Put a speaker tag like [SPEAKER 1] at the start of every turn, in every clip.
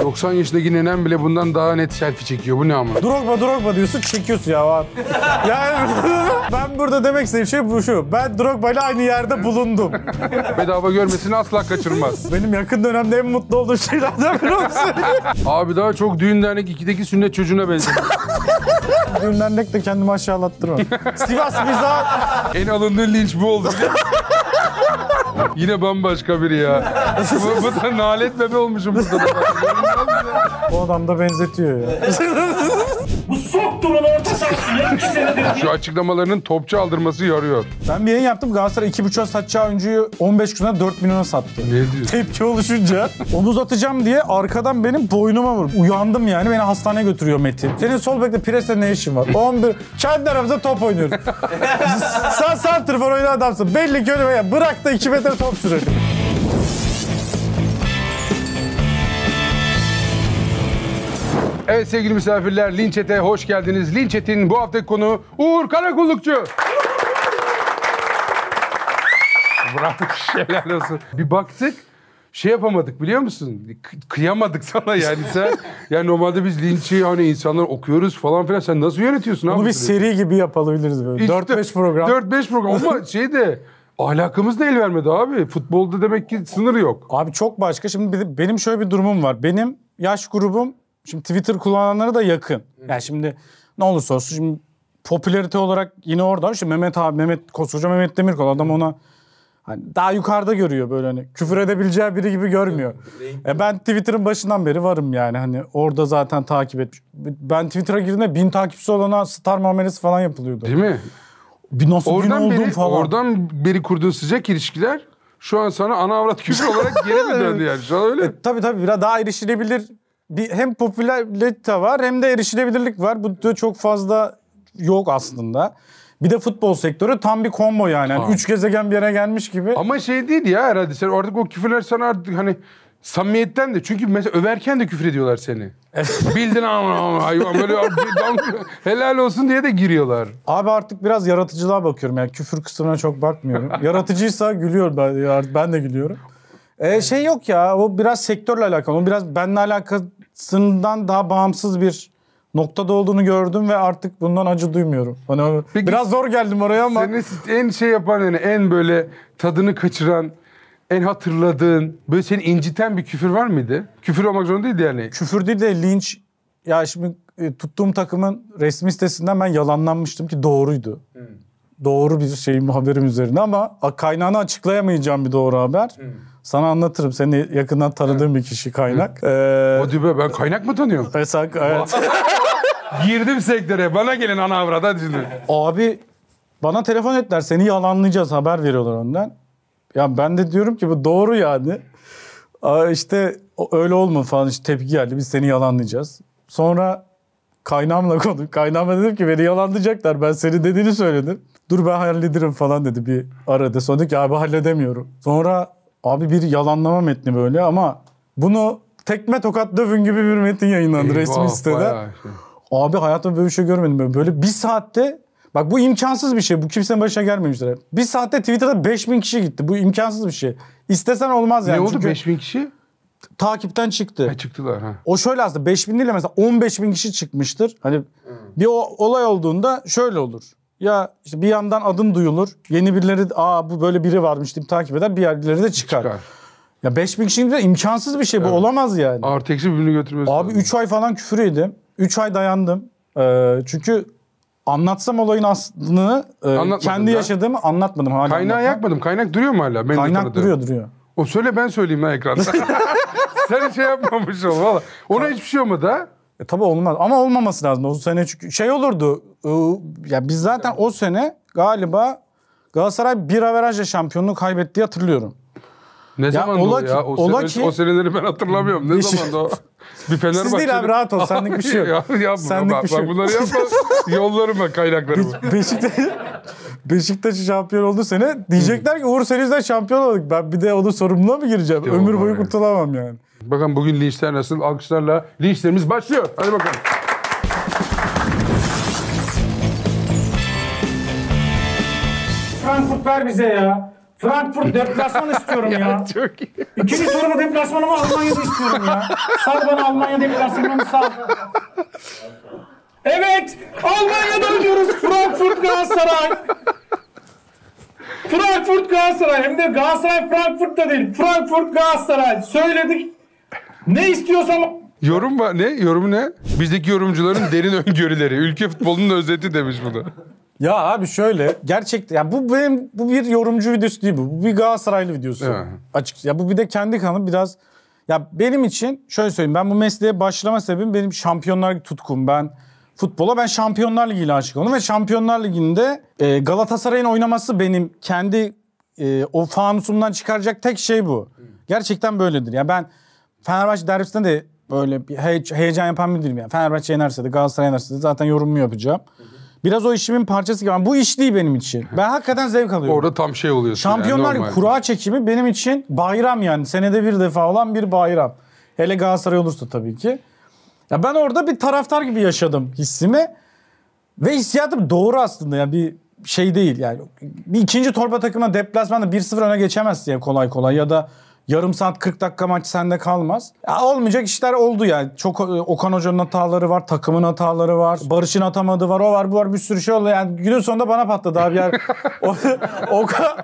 [SPEAKER 1] 90 yaşındaki nenem bile bundan daha net selfie çekiyor. Bu ne ama?
[SPEAKER 2] Drogba diyorsun, çekiyorsun ya. Yani ben burada demek istediğim şey bu şu. Ben Drogba ile aynı yerde bulundum.
[SPEAKER 1] Bedava görmesini asla kaçırmaz.
[SPEAKER 2] Benim yakın dönemde en mutlu olduğum şeylerden biri olsun.
[SPEAKER 1] Abi daha çok düğün dernek 2'deki sünnet çocuğuna benziyor.
[SPEAKER 2] Düğün dernek de kendimi aşağılattırmam. Sivas biza.
[SPEAKER 1] En alındığın linç bu oldu. Yine bambaşka biri ya. Bu da nalet bebe olmuşum burada da.
[SPEAKER 2] O adam da benzetiyor ya.
[SPEAKER 3] Bu soktuğun orta sahası 2 senedir.
[SPEAKER 1] Şu açıklamalarının topçu aldırması yarıyor.
[SPEAKER 2] Ben bir yayın yaptım. Galatasaray 2,5'a satacağı oyuncuyu 15 güne 4 milyona sattı.
[SPEAKER 1] Ne diyorsun?
[SPEAKER 2] Tepki oluşunca omuz atacağım diye arkadan benim boynuma vurdu. Uyandım yani. Beni hastaneye götürüyor Metin. Senin sol bekle presle ne işin var? 11. Kendi aramızda top oynuyoruz. Sen santrfor oynayan adamsın. Belli ki öyle ya. Bırak da 2 metre top sürelim.
[SPEAKER 1] Evet sevgili misafirler, Linç Et'e hoş geldiniz. Linç Et'in bu haftaki konuğu Uğur Karakullukçu. Bravo, helal olsun. Bir baktık, şey yapamadık biliyor musun? Kıyamadık sana yani sen. Yani normalde biz linçi hani insanlar okuyoruz falan filan. Sen nasıl yönetiyorsun abi?
[SPEAKER 2] Bunu bir seri gibi yapabiliriz böyle. 4-5 program.
[SPEAKER 1] 4-5 program ama ahlakımız da el vermedi abi. Futbolda demek ki sınır yok.
[SPEAKER 2] Abi çok başka. Şimdi benim şöyle bir durumum var. Benim yaş grubum şimdi Twitter kullananlara da yakın. Yani şimdi ne olursa olsun şimdi popülarite olarak yine orada. İşte koskoca Mehmet Demirkol adam ona hani daha yukarıda görüyor böyle hani küfür edebileceği biri gibi görmüyor. Ben Twitter'ın başından beri varım yani hani orada zaten takip etmiş. Ben Twitter'a girdiğimde 1000 takipçisi olana star muamelesi falan yapılıyordu.
[SPEAKER 1] Değil mi?
[SPEAKER 2] Nasıl bin oldum falan.
[SPEAKER 1] Oradan beri kurduğun sıcak ilişkiler şu an sana ana avrat küfür olarak geri mi döndü yani? Şu an öyle.
[SPEAKER 2] Tabii biraz daha erişilebilir. Hem popülarite var hem de erişilebilirlik var. Bu da çok fazla yok aslında. Bir de futbol sektörü tam bir combo yani. 3 gezegen bir yere gelmiş gibi.
[SPEAKER 1] Ama şey değil ya herhalde. Sen artık o küfürler sana artık hani samimiyetten de. Çünkü mesela överken de küfür ediyorlar seni. Bildin ama hayvan böyle helal olsun diye de giriyorlar.
[SPEAKER 2] Abi artık biraz yaratıcılığa bakıyorum. Yani küfür kısmına çok bakmıyorum. Yaratıcıysa gülüyor ben de gülüyorum. Şey yok ya, o biraz sektörle alakalı. O biraz benimle alakasından daha bağımsız bir noktada olduğunu gördüm ve artık bundan acı duymuyorum. Hani
[SPEAKER 1] peki,
[SPEAKER 2] biraz zor geldim oraya ama.
[SPEAKER 1] Seni en şey yapan yani en böyle tadını kaçıran, en hatırladığın, böyle seni inciten bir küfür var mıydı? Küfür olmak zorunda değildi yani.
[SPEAKER 2] Küfür değil de linç. Ya şimdi tuttuğum takımın resmi sitesinden ben yalanlanmıştım ki doğruydu. Doğru bir haberim üzerine ama kaynağını açıklayamayacağım bir doğru haber. Sana anlatırım. Seni yakından tanıdığım bir kişi kaynak.
[SPEAKER 1] Hadi be, ben kaynak mı tanıyorum?
[SPEAKER 2] Evet.
[SPEAKER 1] Girdim sektöre. Bana gelin ana avrat hadi şimdi.
[SPEAKER 2] Abi bana telefon ettiler. Seni yalanlayacağız. Haber veriyorlar ondan. Ya ben de diyorum ki bu doğru yani. İşte öyle olmadı falan. İşte tepki geldi. Biz seni yalanlayacağız. Sonra kaynağımla konuştuk. Kaynağıma dedim ki beni yalanlayacaklar. Ben senin dediğini söyledim. Dur ben hallederim falan dedi, bir aradı. Sonra dedi ki abi halledemiyorum. Sonra abi bir yalanlama metni böyle ama bunu tekme tokat dövün gibi bir metin yayınlandı resmi sitede. Abi hayatımda böyle bir şey görmedim. Böyle bir saatte, bak bu imkansız bir şey. Bu kimsenin başına gelmemiştir. Bir saatte Twitter'da 5000 kişi gitti. Bu imkansız bir şey. İstesen olmaz yani.
[SPEAKER 1] Ne oldu
[SPEAKER 2] çünkü
[SPEAKER 1] 5000 kişi?
[SPEAKER 2] Takipten çıktı.
[SPEAKER 1] Çıktılar ha.
[SPEAKER 2] O şöyle aslında 5000 değil de mesela 15.000 kişi çıkmıştır. Hani bir olay olduğunda şöyle olur. Ya işte bir yandan adın duyulur. Yeni birileri bu böyle biri varmış deyip takip eder. Bir yerleri de çıkar. Ya 5000 kişinin de imkansız bir şey bu. Evet. Olamaz yani.
[SPEAKER 1] Artı eksi birbirini götürmesi.
[SPEAKER 2] Abi 3 ay falan küfür yedim. 3 ay dayandım. Çünkü anlatsam olayın aslını kendi yaşadığımı anlatmadım. Hala
[SPEAKER 1] kaynağı yakmadım. Kaynak duruyor mu hala?
[SPEAKER 2] Kaynak duruyor.
[SPEAKER 1] O söyle ben söyleyeyim lan ekranda. Sen şey yapmamış ol valla. Ona hiçbir şey olmadı ha?
[SPEAKER 2] Tabii olmaz ama olmaması lazım. O sene çünkü şey olurdu. Ya biz zaten o sene galiba Galatasaray bir averajla şampiyonluğu kaybettiği hatırlıyorum.
[SPEAKER 1] Ne zaman ya? O seneleri ben hatırlamıyorum. Ne zaman o? Bir Fenerbahçe.
[SPEAKER 2] Siz değil abi, rahat ol. Senlik bir şey yok.
[SPEAKER 1] Yapma. Senlik bir şey yok. Bunları yapma. Yollarıma kaynaklarımı.
[SPEAKER 2] Beşiktaş şampiyon oldu sene. Diyecekler ki Uğur Seriz'den şampiyon olduk. Ben bir de onun sorumluluğuna mı gireceğim? İşte ömür boyu kurtulamam yani.
[SPEAKER 1] Bakın bugün linçler nasıl? Alkışlarla linçlerimiz başlıyor. Hadi bakalım.
[SPEAKER 3] Frankfurt ver bize ya.
[SPEAKER 2] Frankfurt deplasman istiyorum ya.
[SPEAKER 1] Çok iyi.
[SPEAKER 2] İkinci turda deplasmanımı Almanya'da istiyorum ya. Sal bana Almanya deplasmanımı sal. Evet, Almanya'da oynuyoruz. Frankfurt Galatasaray. Frankfurt Galatasaray. Hem de Galatasaray Frankfurt'ta değil. Frankfurt Galatasaray. Söyledik. Ne istiyorsam...
[SPEAKER 1] Yorum var. Ne? Yorumu ne? Bizdeki yorumcuların derin öngörüleri. Ülke futbolunun özeti demiş bu da.
[SPEAKER 2] Ya abi şöyle gerçekten ya bu bir yorumcu videosu değil bu. Bu bir Galatasaraylı videosu.
[SPEAKER 1] Evet.
[SPEAKER 2] Açık. Ya bu bir de kendi kanalı biraz ya benim için şöyle söyleyeyim ben bu mesleğe başlama sebebim benim Şampiyonlar Ligi tutkum. Ben Şampiyonlar Ligi ile aşık oldum ve Şampiyonlar Ligi'nde Galatasaray'ın oynaması benim kendi o fanusumdan çıkaracak tek şey bu. Gerçekten böyledir. Ya ben Fenerbahçe derbisinde de böyle bir heyecan yapan bir değilim yani. Fenerbahçe yenerse de Galatasaray yenerse de zaten yorumumu yapacağım. Biraz o işimin parçası gibi. Yani bu iş değil benim için. Ben hakikaten zevk alıyorum.
[SPEAKER 1] Orada tam şey oluyorsun.
[SPEAKER 2] Şampiyonlar
[SPEAKER 1] yani,
[SPEAKER 2] kura çekimi benim için bayram yani. Senede bir defa olan bir bayram. Hele Galatasaray olursa tabii ki. Ya ben orada bir taraftar gibi yaşadım hissimi. Ve hissiyatım doğru aslında. Yani bir şey değil yani. Bir ikinci torba takımına deplasmanda 1-0 öne geçemez diye kolay kolay. Ya da yarım saat 40 dakika maç sende kalmaz. Ya olmayacak işler oldu yani. Çok Okan Hoca'nın hataları var, takımın hataları var, Barış'ın atamadığı var, o var, bu var, bir sürü şey oldu. Yani günün sonunda bana patladı abi. Yani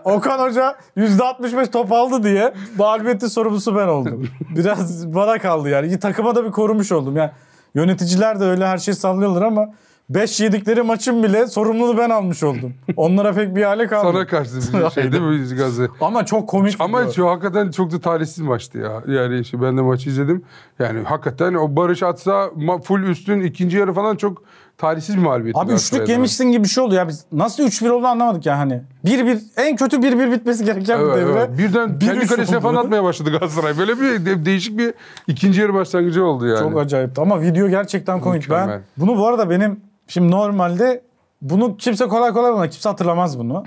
[SPEAKER 2] Okan Hoca %65 top aldı diye mağlubiyetin sorumlusu ben oldum. Biraz bana kaldı yani. Takıma da bir korumuş oldum. Yani yöneticiler de öyle her şeyi sallıyorlar ama 5 yedikleri maçın bile sorumluluğu ben almış oldum. Onlara pek bir hale kalmadı.
[SPEAKER 1] Sana karşı bir şey değil mi Gazze?
[SPEAKER 2] Ama çok komik.
[SPEAKER 1] Ama şu hakikaten çok da talihsiz maçtı ya. Yani işte ben de maçı izledim. Yani hakikaten o Barış atsa full üstün ikinci yarı falan çok talihsiz bir mağlubiyet.
[SPEAKER 2] Abi üçlük yemişsin gibi bir şey oldu ya. Biz nasıl 3-1 oldu anlamadık ya hani. 1-1 en kötü 1-1 bitmesi gereken bir devre.
[SPEAKER 1] Evet. Birden kendi kalesine falan atmaya başladı Galatasaray. Böyle bir değişik bir ikinci yarı başlangıcı oldu yani.
[SPEAKER 2] Çok acayipti ama video gerçekten komik.
[SPEAKER 1] Mükemmel.
[SPEAKER 2] Ben bunu bu arada şimdi normalde bunu kimse kolay kolay kimse hatırlamaz bunu.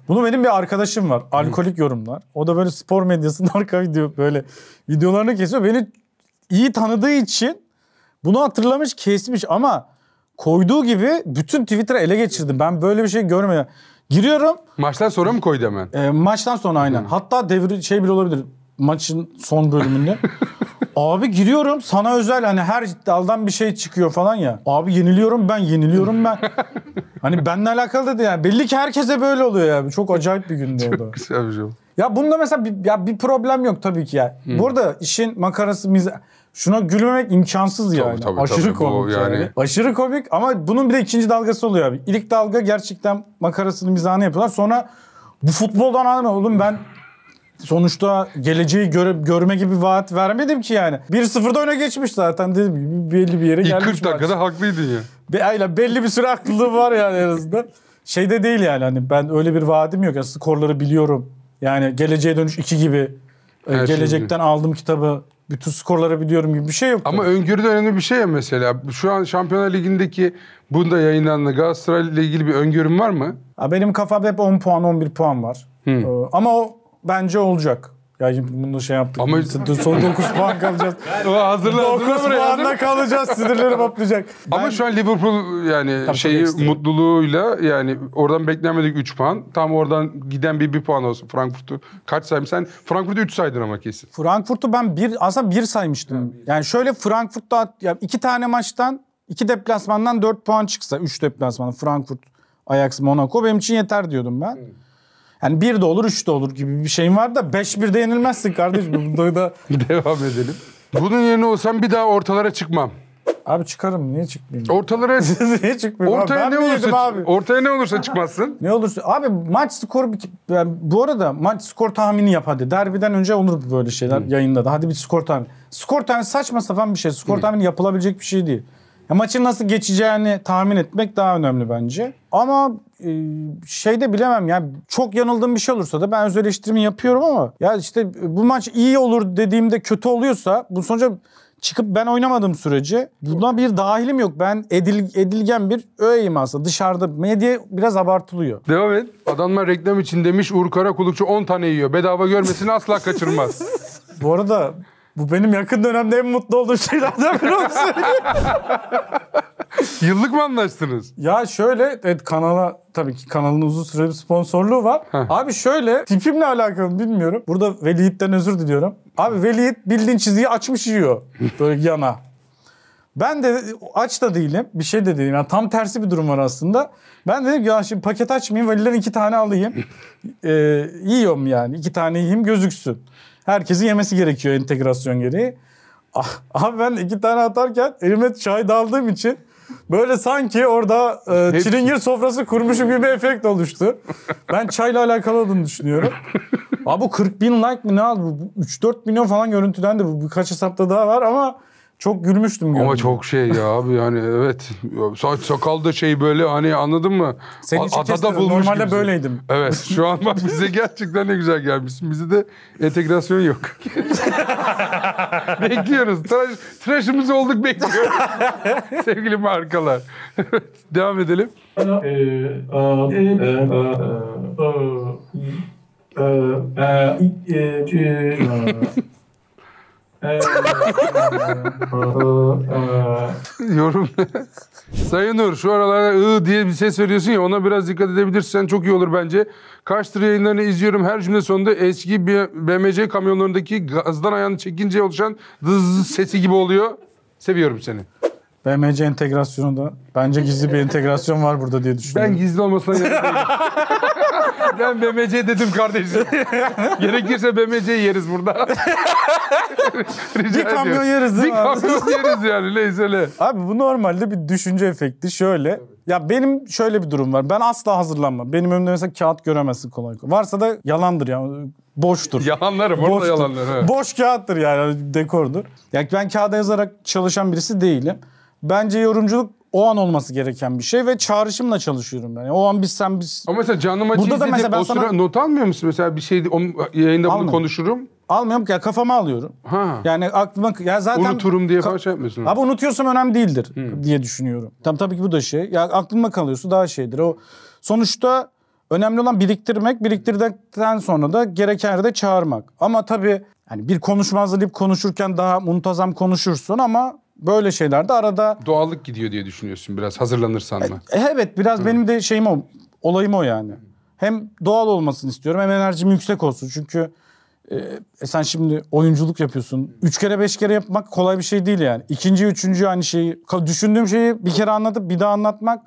[SPEAKER 2] Bunu benim bir arkadaşım var. Alkolik yorumlar. O da böyle spor medyasının arka böyle videolarını kesiyor. Beni iyi tanıdığı için bunu hatırlamış, kesmiş ama koyduğu gibi bütün Twitter'ı ele geçirdim. Ben böyle bir şey görmedim. Giriyorum.
[SPEAKER 1] Maçtan sonra mı koydu hemen?
[SPEAKER 2] Maçtan sonra aynen. Hatta bile olabilir. Maçın son bölümünde. Abi giriyorum sana özel hani her daldan bir şey çıkıyor falan ya. Abi yeniliyorum ben. Hani benimle alakalı da değil yani. Belli ki herkese böyle oluyor ya. Çok acayip bir gündü o da.
[SPEAKER 1] Çok güzel bir şey.
[SPEAKER 2] Ya bunda mesela bir problem yok tabii ki ya. Burada işin makarası şuna gülmemek imkansız yani.
[SPEAKER 1] Tabii,
[SPEAKER 2] aşırı komik yani. Aşırı komik ama bunun bir de ikinci dalgası oluyor abi. İlk dalga gerçekten makarasını mizahını yapıyorlar. Sonra bu futboldan anlamıyorum oğlum ben sonuçta geleceği görme gibi vaat vermedim ki yani. 1-0'da öne geçmiş zaten dedim gibi belli bir yere gelmiş.
[SPEAKER 1] İlk 40 dakikada haklıydın ya.
[SPEAKER 2] Aynen belli bir süre haklılığı var yani en azından. Şeyde değil yani hani ben öyle bir vaadim yok. Ya skorları biliyorum. Yani geleceğe dönüş 2 gibi. Gelecekten aldım kitabı. Bütün skorları biliyorum gibi bir şey yok.
[SPEAKER 1] Ama öngörü de önemli bir şey ya mesela. Şu an Şampiyonlar Ligi'ndeki bunda yayınlanan Galatasaray ile ilgili bir öngörüm var mı?
[SPEAKER 2] Benim kafamda hep 10 puan 11 puan var. Ama o bence olacak. Ya şimdi bunu şey yaptık.
[SPEAKER 1] Ama
[SPEAKER 2] son 9 puan kalacağız.
[SPEAKER 1] Hazırla
[SPEAKER 2] 9 puanla kalacağız. Sinirlerim hoplayacak.
[SPEAKER 1] Ama şu an Liverpool yani
[SPEAKER 2] tabii
[SPEAKER 1] mutluluğuyla yani oradan beklenmedik 3 puan. Tam oradan giden bir puan olsun Frankfurt'u. Kaç sayayım sen? Frankfurt'u 3 saydın ama kesin.
[SPEAKER 2] Frankfurt'u ben aslında 1 saymıştım. Yani şöyle Frankfurt'ta 2 tane maçtan 2 deplasmandan 4 puan çıksa 3 deplasmandan Frankfurt, Ajax, Monaco benim için yeter diyordum ben. Yani 1 de olur 3 de olur gibi bir şeyim var da 5-1'de yenilmezsin kardeşim. Bunda da
[SPEAKER 1] devam edelim. Bunun yerine olsam bir daha ortalara çıkmam.
[SPEAKER 2] Abi çıkarım niye çıkmayayım?
[SPEAKER 1] Ortalara
[SPEAKER 2] niye çıkmayayım?
[SPEAKER 1] Ortaya ne olursa abi. Ortaya ne olursa çıkmazsın.
[SPEAKER 2] Ne olursa abi maç skoru yani bu arada maç skor tahmini yap hadi. Derbiden önce olur böyle şeyler yayınladı. Hadi bir skor tahmini. Skor tahmini saçma sapan bir şey. Skor tahmini yapılabilecek bir şey değil. Ya maçın nasıl geçeceğini tahmin etmek daha önemli bence. Ama şeyde bilemem ya çok yanıldığım bir şey olursa da ben öz eleştirimi yapıyorum ama ya işte bu maç iyi olur dediğimde kötü oluyorsa bu sonuca çıkıp ben oynamadığım sürece buna bir dahilim yok. Ben edilgen bir öğeyim aslında. Dışarıda medya biraz abartılıyor.
[SPEAKER 1] Devam et. Adamlar reklam için demiş Uğur Karakulukçu 10 tane yiyor. Bedava görmesini asla kaçırmaz.
[SPEAKER 2] Bu arada bu benim yakın dönemde en mutlu olduğum şeylerden biri olsun.
[SPEAKER 1] Yıllık mı anlaştınız?
[SPEAKER 2] Ya şöyle, evet, tabii ki kanalın uzun süre bir sponsorluğu var. Abi şöyle, tipimle alakalı bilmiyorum. Burada Veli Yiğit'ten özür diliyorum. Abi Veli Yiğit bildiğin çizgiyi açmış yiyor. Böyle yana. Ben de aç da değilim. Bir şey de değilim. Yani tam tersi bir durum var aslında. Ben dedim ya şimdi paket açmayayım. Veli'den 2 tane alayım. Yiyorum yani. 2 tane yiyeyim gözüksün. Herkesin yemesi gerekiyor entegrasyon gereği. Abi ben 2 tane atarken elime çay daldığım için böyle sanki orada çilingir sofrası kurmuşum gibi bir efekt oluştu. Ben çayla alakalı olduğunu düşünüyorum. Abi bu 40.000 like mi ne aldı? 3-4 milyon falan görüntülendi. Bu birkaç hesapta daha var ama çok gülmüştüm.
[SPEAKER 1] Ama çok şey ya abi yani evet. Saç sakal da şey böyle hani anladın mı?
[SPEAKER 2] Senin için
[SPEAKER 1] Adada bulmuş
[SPEAKER 2] normalde
[SPEAKER 1] gibisin.
[SPEAKER 2] böyleydim.
[SPEAKER 1] Evet şu an bak bize gerçekten ne güzel gelmişsin. Bizde de entegrasyon yok. Bekliyoruz. Tıraşımız olduk bekliyoruz. Sevgili markalar. Devam edelim. Yorum ne? Sayın Nur şu aralarda diye bir ses söylüyorsun ya ona biraz dikkat edebilirsen çok iyi olur bence. Kaçtır yayınlarını izliyorum her cümle sonunda eski BMC kamyonlarındaki gazdan ayağını çekince oluşan dız sesi gibi oluyor. Seviyorum seni.
[SPEAKER 2] BMC entegrasyonu da bence gizli bir entegrasyon var burada diye düşünüyorum.
[SPEAKER 1] Ben gizli olmasına gerek değilim. Ben BMC dedim kardeşim. Gerekirse BMC'yi yeriz burada.
[SPEAKER 2] Bir kamyon yeriz değil mi?
[SPEAKER 1] Bir kamyon yeriz yani neyse ne.
[SPEAKER 2] Abi bu normalde bir düşünce efekti şöyle. Ya benim şöyle bir durum var. Ben asla hazırlanmam. Benim önümde mesela kağıt göremezsin kolay kolay. Varsa da yalandır ya. Boştur.
[SPEAKER 1] Yalanlarım orada
[SPEAKER 2] Boştur.
[SPEAKER 1] yalanlar. Evet.
[SPEAKER 2] Boş kağıttır yani dekordur. Yani ben kağıda yazarak çalışan birisi değilim. Bence yorumculuk o an olması gereken bir şey ve çağrışımla çalışıyorum ben. Yani o an biz.
[SPEAKER 1] Ama mesela canlı maçı
[SPEAKER 2] Burada da
[SPEAKER 1] izledin
[SPEAKER 2] mesela ben
[SPEAKER 1] o sıra
[SPEAKER 2] sana-
[SPEAKER 1] not almıyor musun? Mesela bir şey yayında bunu
[SPEAKER 2] Almıyorum.
[SPEAKER 1] konuşurum.
[SPEAKER 2] Almıyorum ki ya, kafama alıyorum.
[SPEAKER 1] Ha.
[SPEAKER 2] Yani aklıma ya zaten
[SPEAKER 1] Unuturum diye falan şey yapmıyorsun.
[SPEAKER 2] Abi unutuyorsam önemli değildir diye düşünüyorum. Tabii ki bu da şey. Ya aklımda kalıyorsa daha şeydir. O sonuçta önemli olan biriktirmek. Biriktirdikten sonra da gereken yerde çağırmak. Ama tabii yani bir konuşma hazırlayıp konuşurken daha muntazam konuşursun ama böyle şeylerde arada
[SPEAKER 1] Doğallık gidiyor diye düşünüyorsun biraz hazırlanırsan mı?
[SPEAKER 2] evet biraz benim de şeyim o. Olayım o yani. Hem doğal olmasını istiyorum hem enerjim yüksek olsun. Çünkü sen şimdi oyunculuk yapıyorsun. 3 kere 5 kere yapmak kolay bir şey değil yani. İkinci, üçüncü aynı şeyi. Düşündüğüm şeyi bir kere anlatıp bir daha anlatmak.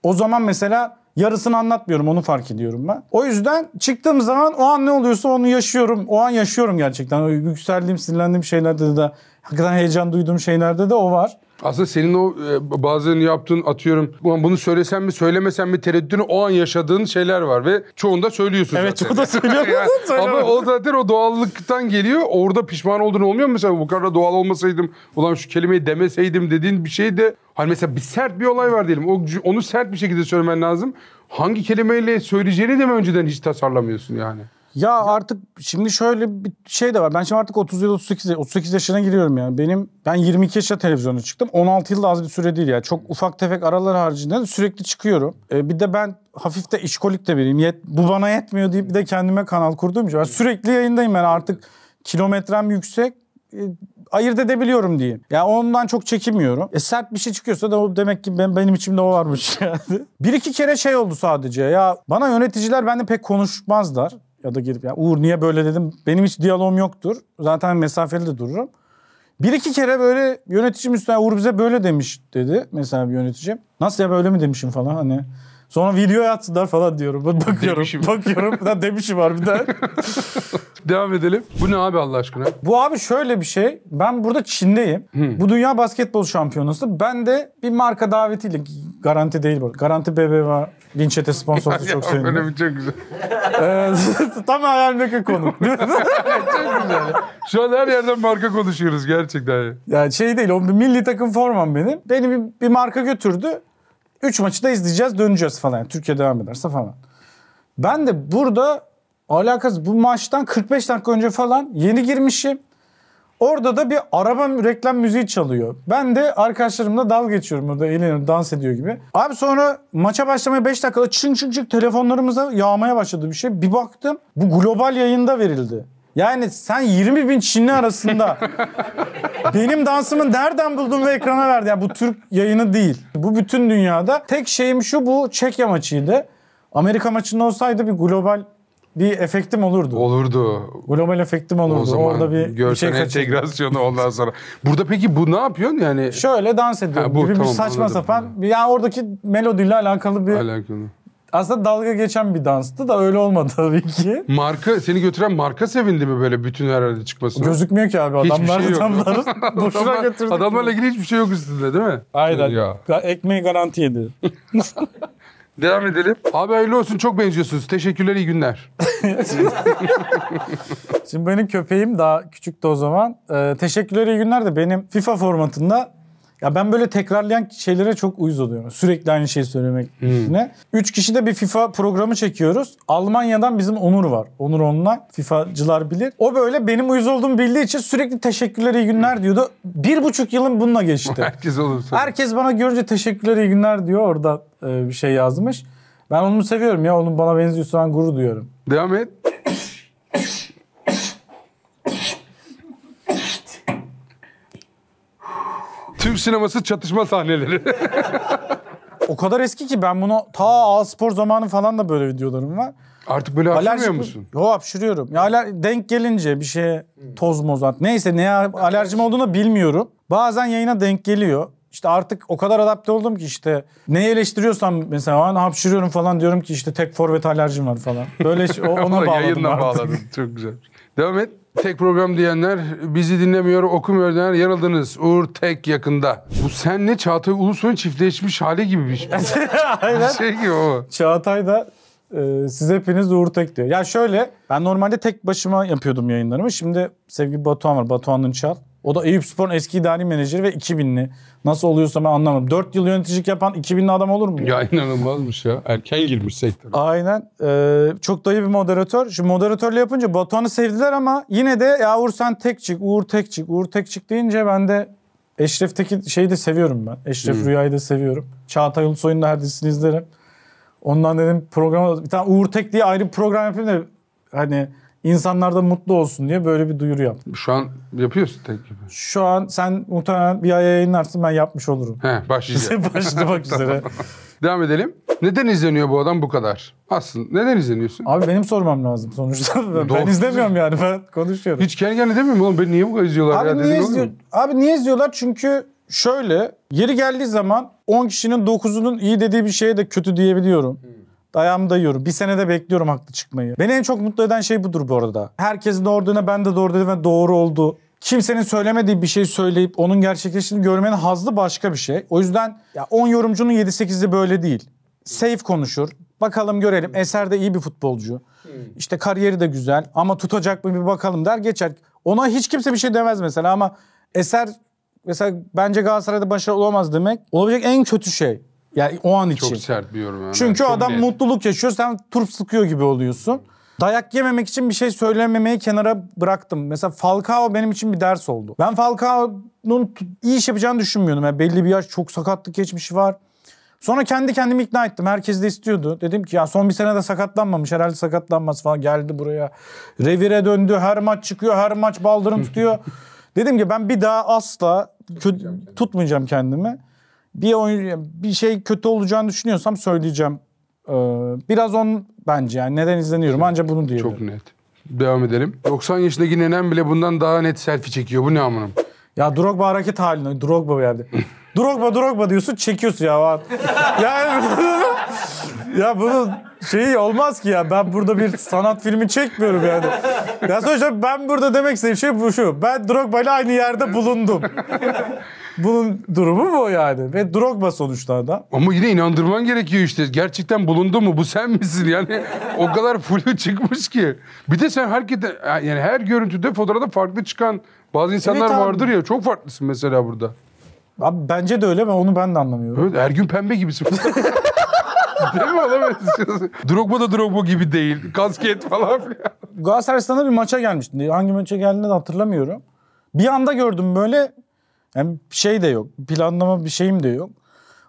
[SPEAKER 2] O zaman mesela yarısını anlatmıyorum, onu fark ediyorum ben. O yüzden çıktığım zaman o an ne oluyorsa onu yaşıyorum. O an yaşıyorum gerçekten. O yükseldiğim, sinirlendiğim şeylerde de hakikaten heyecan duyduğum şeylerde de o var.
[SPEAKER 1] Aslında senin o bazen yaptığın atıyorum bunu söylesem mi söylemesem mi tereddütünü o an yaşadığın şeyler var ve çoğunda söylüyorsun
[SPEAKER 2] Evet,
[SPEAKER 1] zaten.
[SPEAKER 2] çoğunda söylüyorum.
[SPEAKER 1] Ama o zaten o doğallıktan geliyor. Orada pişman olduğun olmuyor mu? Mesela bu kadar doğal olmasaydım ulan şu kelimeyi demeseydim dediğin bir şey de hani mesela bir sert bir olay var diyelim. Onu sert bir şekilde söylemen lazım. Hangi kelimeyle söyleyeceğini de mi önceden hiç tasarlamıyorsun yani?
[SPEAKER 2] Ya artık şimdi şöyle bir şey de var. Ben şimdi artık 38 yaşına giriyorum yani. Ben 22 yaşında televizyona çıktım. 16 yılda az bir süre değil yani. Çok ufak tefek aralar haricinde de sürekli çıkıyorum. Bir de ben hafif de işkolik de biriyim. Bu bana yetmiyor deyip bir de kendime kanal kurduğum için. Ben sürekli yayındayım yani artık kilometrem yüksek. Ayırt edebiliyorum diyeyim. Yani ondan çok çekinmiyorum. Sert bir şey çıkıyorsa da o demek ki benim içimde o varmış yani. Bir iki kere şey oldu sadece. Ya bana yöneticiler bende pek konuşmazlar. Ya da gelip ya Uğur niye böyle dedim. Benim hiç diyalogum yoktur. Zaten mesafeli de dururum. Bir iki kere böyle yöneticim üstüne Uğur bize böyle demiş dedi. Mesela bir yöneticim. Nasıl ya böyle mi demişim falan hani. Sonra videoya atsınlar falan diyorum. Bakıyorum. Da demişim harbiden.
[SPEAKER 1] Devam edelim. Bu ne abi Allah aşkına?
[SPEAKER 2] Bu abi şöyle bir şey. Ben burada Çin'deyim. Bu Dünya Basketbol Şampiyonası. Ben de bir marka davetiyle Garanti değil bu. Garanti BBVA Linçete sponsorluğu çok sevindim.
[SPEAKER 1] Öyle bir çok güzel.
[SPEAKER 2] Tam hayalimdeki konu.
[SPEAKER 1] Çok güzel. Şu an her yerden marka konuşuyoruz gerçekten.
[SPEAKER 2] Yani şey değil, o milli takım formam benim. Beni bir marka götürdü. 3 maçı da izleyeceğiz, döneceğiz falan. Yani Türkiye devam ederse falan. Ben de burada alakası bu maçtan 45 dakika önce falan yeni girmişim. Orada da bir araba reklam müziği çalıyor. Ben de arkadaşlarımla dalga geçiyorum. Orada eğleniyorum, dans ediyor gibi. Abi sonra maça başlamaya 5 dakikada çın telefonlarımıza yağmaya başladı bir şey. Bir baktım bu global yayında verildi. Yani sen 20 bin Çinli arasında benim dansımı nereden buldun ve ekrana verdin? Yani bu Türk yayını değil. Bu bütün dünyada. Tek şeyim şu, bu Çekya maçıydı. Amerika maçında olsaydı bir global bir efektim olurdu.
[SPEAKER 1] Olurdu.
[SPEAKER 2] Global efektim olurdu.
[SPEAKER 1] O zaman
[SPEAKER 2] orada bir
[SPEAKER 1] görsel
[SPEAKER 2] şey kaçırdım.
[SPEAKER 1] entegrasyonu ondan sonra. Burada peki bu ne yapıyorsun yani?
[SPEAKER 2] Şöyle dans ediyorum.
[SPEAKER 1] Ha, bu,
[SPEAKER 2] bir
[SPEAKER 1] tamam,
[SPEAKER 2] saçma
[SPEAKER 1] anladım.
[SPEAKER 2] sapan. Yani oradaki melodiyle alakalı bir...
[SPEAKER 1] Alakalı.
[SPEAKER 2] Aslında dalga geçen bir danstı da öyle olmadı tabii ki.
[SPEAKER 1] Marka, seni götüren marka sevindi mi böyle bütün her yerde çıkmasına?
[SPEAKER 2] Gözükmüyor ki abi. Adamlar
[SPEAKER 1] Hiçbir şey yok.
[SPEAKER 2] boşuna götürdük.
[SPEAKER 1] Adamlarla ilgili hiçbir şey yok üstünde değil mi?
[SPEAKER 2] Aynen.
[SPEAKER 1] Ya.
[SPEAKER 2] Ekmeği garanti yedi.
[SPEAKER 1] Devam edelim. Abi hayırlı olsun, çok benziyorsunuz. Teşekkürler, iyi günler.
[SPEAKER 2] Şimdi benim köpeğim daha küçüktü o zaman. Teşekkürler, iyi günler de benim FIFA formatında ya ben böyle tekrarlayan şeylere çok uyuz oluyorum. Sürekli aynı şeyi söylemek üstüne. 3 kişi de bir FIFA programı çekiyoruz. Almanya'dan bizim Onur var. Onur Online. FIFA'cılar bilir. O böyle benim uyuz olduğumu bildiği için sürekli teşekkürler, iyi günler diyordu. 1,5 yılım bununla geçti.
[SPEAKER 1] Herkes olur.
[SPEAKER 2] Herkes bana görünce teşekkürler, iyi günler diyor. Orada bir şey yazmış. Ben onu seviyorum ya. Onun bana benziyorsa ben gurur duyuyorum.
[SPEAKER 1] Devam et. Türk sineması çatışma sahneleri.
[SPEAKER 2] O kadar eski ki ben bunu ta A-Spor zamanı falan da böyle videolarım var.
[SPEAKER 1] Artık böyle hapşırmıyor musun?
[SPEAKER 2] Yo, hapşırıyorum. Ya denk gelince bir şeye toz moz at. Neyse neye alerjim olduğunu bilmiyorum. Bazen yayına denk geliyor. İşte artık o kadar adapte oldum ki işte neyi eleştiriyorsam mesela hapşırıyorum falan diyorum ki işte tek forvet alerjim var falan. Böyle ona bağladım
[SPEAKER 1] Yayınla
[SPEAKER 2] artık.
[SPEAKER 1] bağladın. Çok güzel. Devam et. Tek program diyenler, bizi dinlemiyor, okumuyor diyenler yanıldınız. Uğur Tek yakında. Bu senle Çağatay Ulusoy'un çiftleşmiş hali gibi bir şey.
[SPEAKER 2] Aynen.
[SPEAKER 1] Bir şey gibi o.
[SPEAKER 2] Çağatay da siz hepiniz Uğur Tek diyor. Ya şöyle, ben normalde tek başıma yapıyordum yayınlarımı. Şimdi sevgili Batuhan var, Batuhan Ünçal. O da Eyüpspor'un eski idari menajeri ve 2000'li. Nasıl oluyorsa ben anlamadım. 4 yıl yöneticilik yapan 2000'li adam olur mu?
[SPEAKER 1] Ya inanılmazmış ya. Erken girmiş sektöre.
[SPEAKER 2] Aynen. Çok dayı bir moderatör. Şimdi moderatörle yapınca Batuhan'ı sevdiler ama yine de ya Uğur sen tek çık, Uğur tek çık, Uğur tek çık deyince ben de Eşref'teki şeyi de seviyorum ben. Eşref Rüya'yı da seviyorum. Çağatay Ulusoy'un da her dizisini izlerim. Ondan dedim programa bir tane Uğur Tek diye ayrı bir program yapayım da hani insanlar da mutlu olsun diye böyle bir duyuru yaptım.
[SPEAKER 1] Şu an yapıyorsun tek gibi.
[SPEAKER 2] Şu an sen muhtemelen bir ay yayınlarsın, ben yapmış olurum.
[SPEAKER 1] Başlayacak.
[SPEAKER 2] Başlamak üzere.
[SPEAKER 1] Devam edelim. Neden izleniyor bu adam bu kadar? Aslında neden izleniyorsun?
[SPEAKER 2] Abi benim sormam lazım sonuçta. Ben izlemiyorum yani, ben konuşuyorum.
[SPEAKER 1] Hiç kendi kendine demiyor mu oğlum? Beni niye bu kadar izliyorlar?
[SPEAKER 2] Abi niye izliyorlar? Çünkü şöyle, yeri geldiği zaman 10 kişinin 9'unun iyi dediği bir şeye de kötü diyebiliyorum. Ayağımı dayıyorum. Bir senede bekliyorum haklı çıkmayı. Beni en çok mutlu eden şey budur bu arada. Herkesin doğruduğuna ben de doğru dedim ve doğru oldu. Kimsenin söylemediği bir şey söyleyip onun gerçekleştiğini görmenin hazzı başka bir şey. O yüzden ya 10 yorumcunun 7-8'i böyle değil. Safe konuşur. Bakalım görelim. Eser de iyi bir futbolcu. İşte kariyeri de güzel ama tutacak mı bir bakalım der geçer. Ona hiç kimse bir şey demez mesela ama Eser mesela bence Galatasaray'da başarılı olamaz demek olabilecek en kötü şey. Yani o an için.
[SPEAKER 1] Çok sert bir yorum yani.
[SPEAKER 2] Çünkü
[SPEAKER 1] çok
[SPEAKER 2] adam
[SPEAKER 1] net.
[SPEAKER 2] mutluluk yaşıyor, sen turp sıkıyor gibi oluyorsun. Dayak yememek için bir şey söylememeyi kenara bıraktım. Mesela Falcao benim için bir ders oldu. Ben Falcao'nun iyi iş yapacağını düşünmüyordum. Yani belli bir yaş, çok sakatlık geçmişi var. Sonra kendi kendimi ikna ettim. Herkes de istiyordu. Dedim ki ya son bir sene de sakatlanmamış. Herhalde sakatlanmaz falan. Geldi buraya. Revire döndü. Her maç çıkıyor. Her maç baldırım tutuyor. Dedim ki ben bir daha asla tutmayacağım kendimi. Bir şey kötü olacağını düşünüyorsam söyleyeceğim. Biraz bence yani neden izleniyorum ancak bunu diyebilirim.
[SPEAKER 1] Çok net. Devam edelim. 90 yaşındaki nenem bile bundan daha net selfie çekiyor. Bu ne amınım?
[SPEAKER 2] Ya Drogba hareket haline. Drogba geldi. Drogba diyorsun, çekiyorsun ya. Yani ya bunun şeyi olmaz ki ya. Ben burada bir sanat filmi çekmiyorum yani. Ya sonuçta ben burada demek istediğim şey bu şu. Ben Drogba ile aynı yerde bulundum. Bunun durumu bu yani. Ve Drogba sonuçta adam.
[SPEAKER 1] Ama yine inandırman gerekiyor işte. Gerçekten bulundu mu? Bu sen misin? Yani o kadar flu çıkmış ki. Bir de sen yani her görüntüde fotoğrafta farklı çıkan bazı insanlar
[SPEAKER 2] Evet,
[SPEAKER 1] vardır ya. Çok farklısın mesela burada.
[SPEAKER 2] Abi bence de öyle ama onu ben de anlamıyorum.
[SPEAKER 1] Evet, Ergün Pembe gibisin. Değil mi? Drogba da Drogba gibi değil. Kasket falan filan.
[SPEAKER 2] Galatasaray'da bir maça gelmişti. Hangi maça geldiğini de hatırlamıyorum. Bir anda gördüm böyle. Yani şey de yok. Planlama bir şeyim de yok.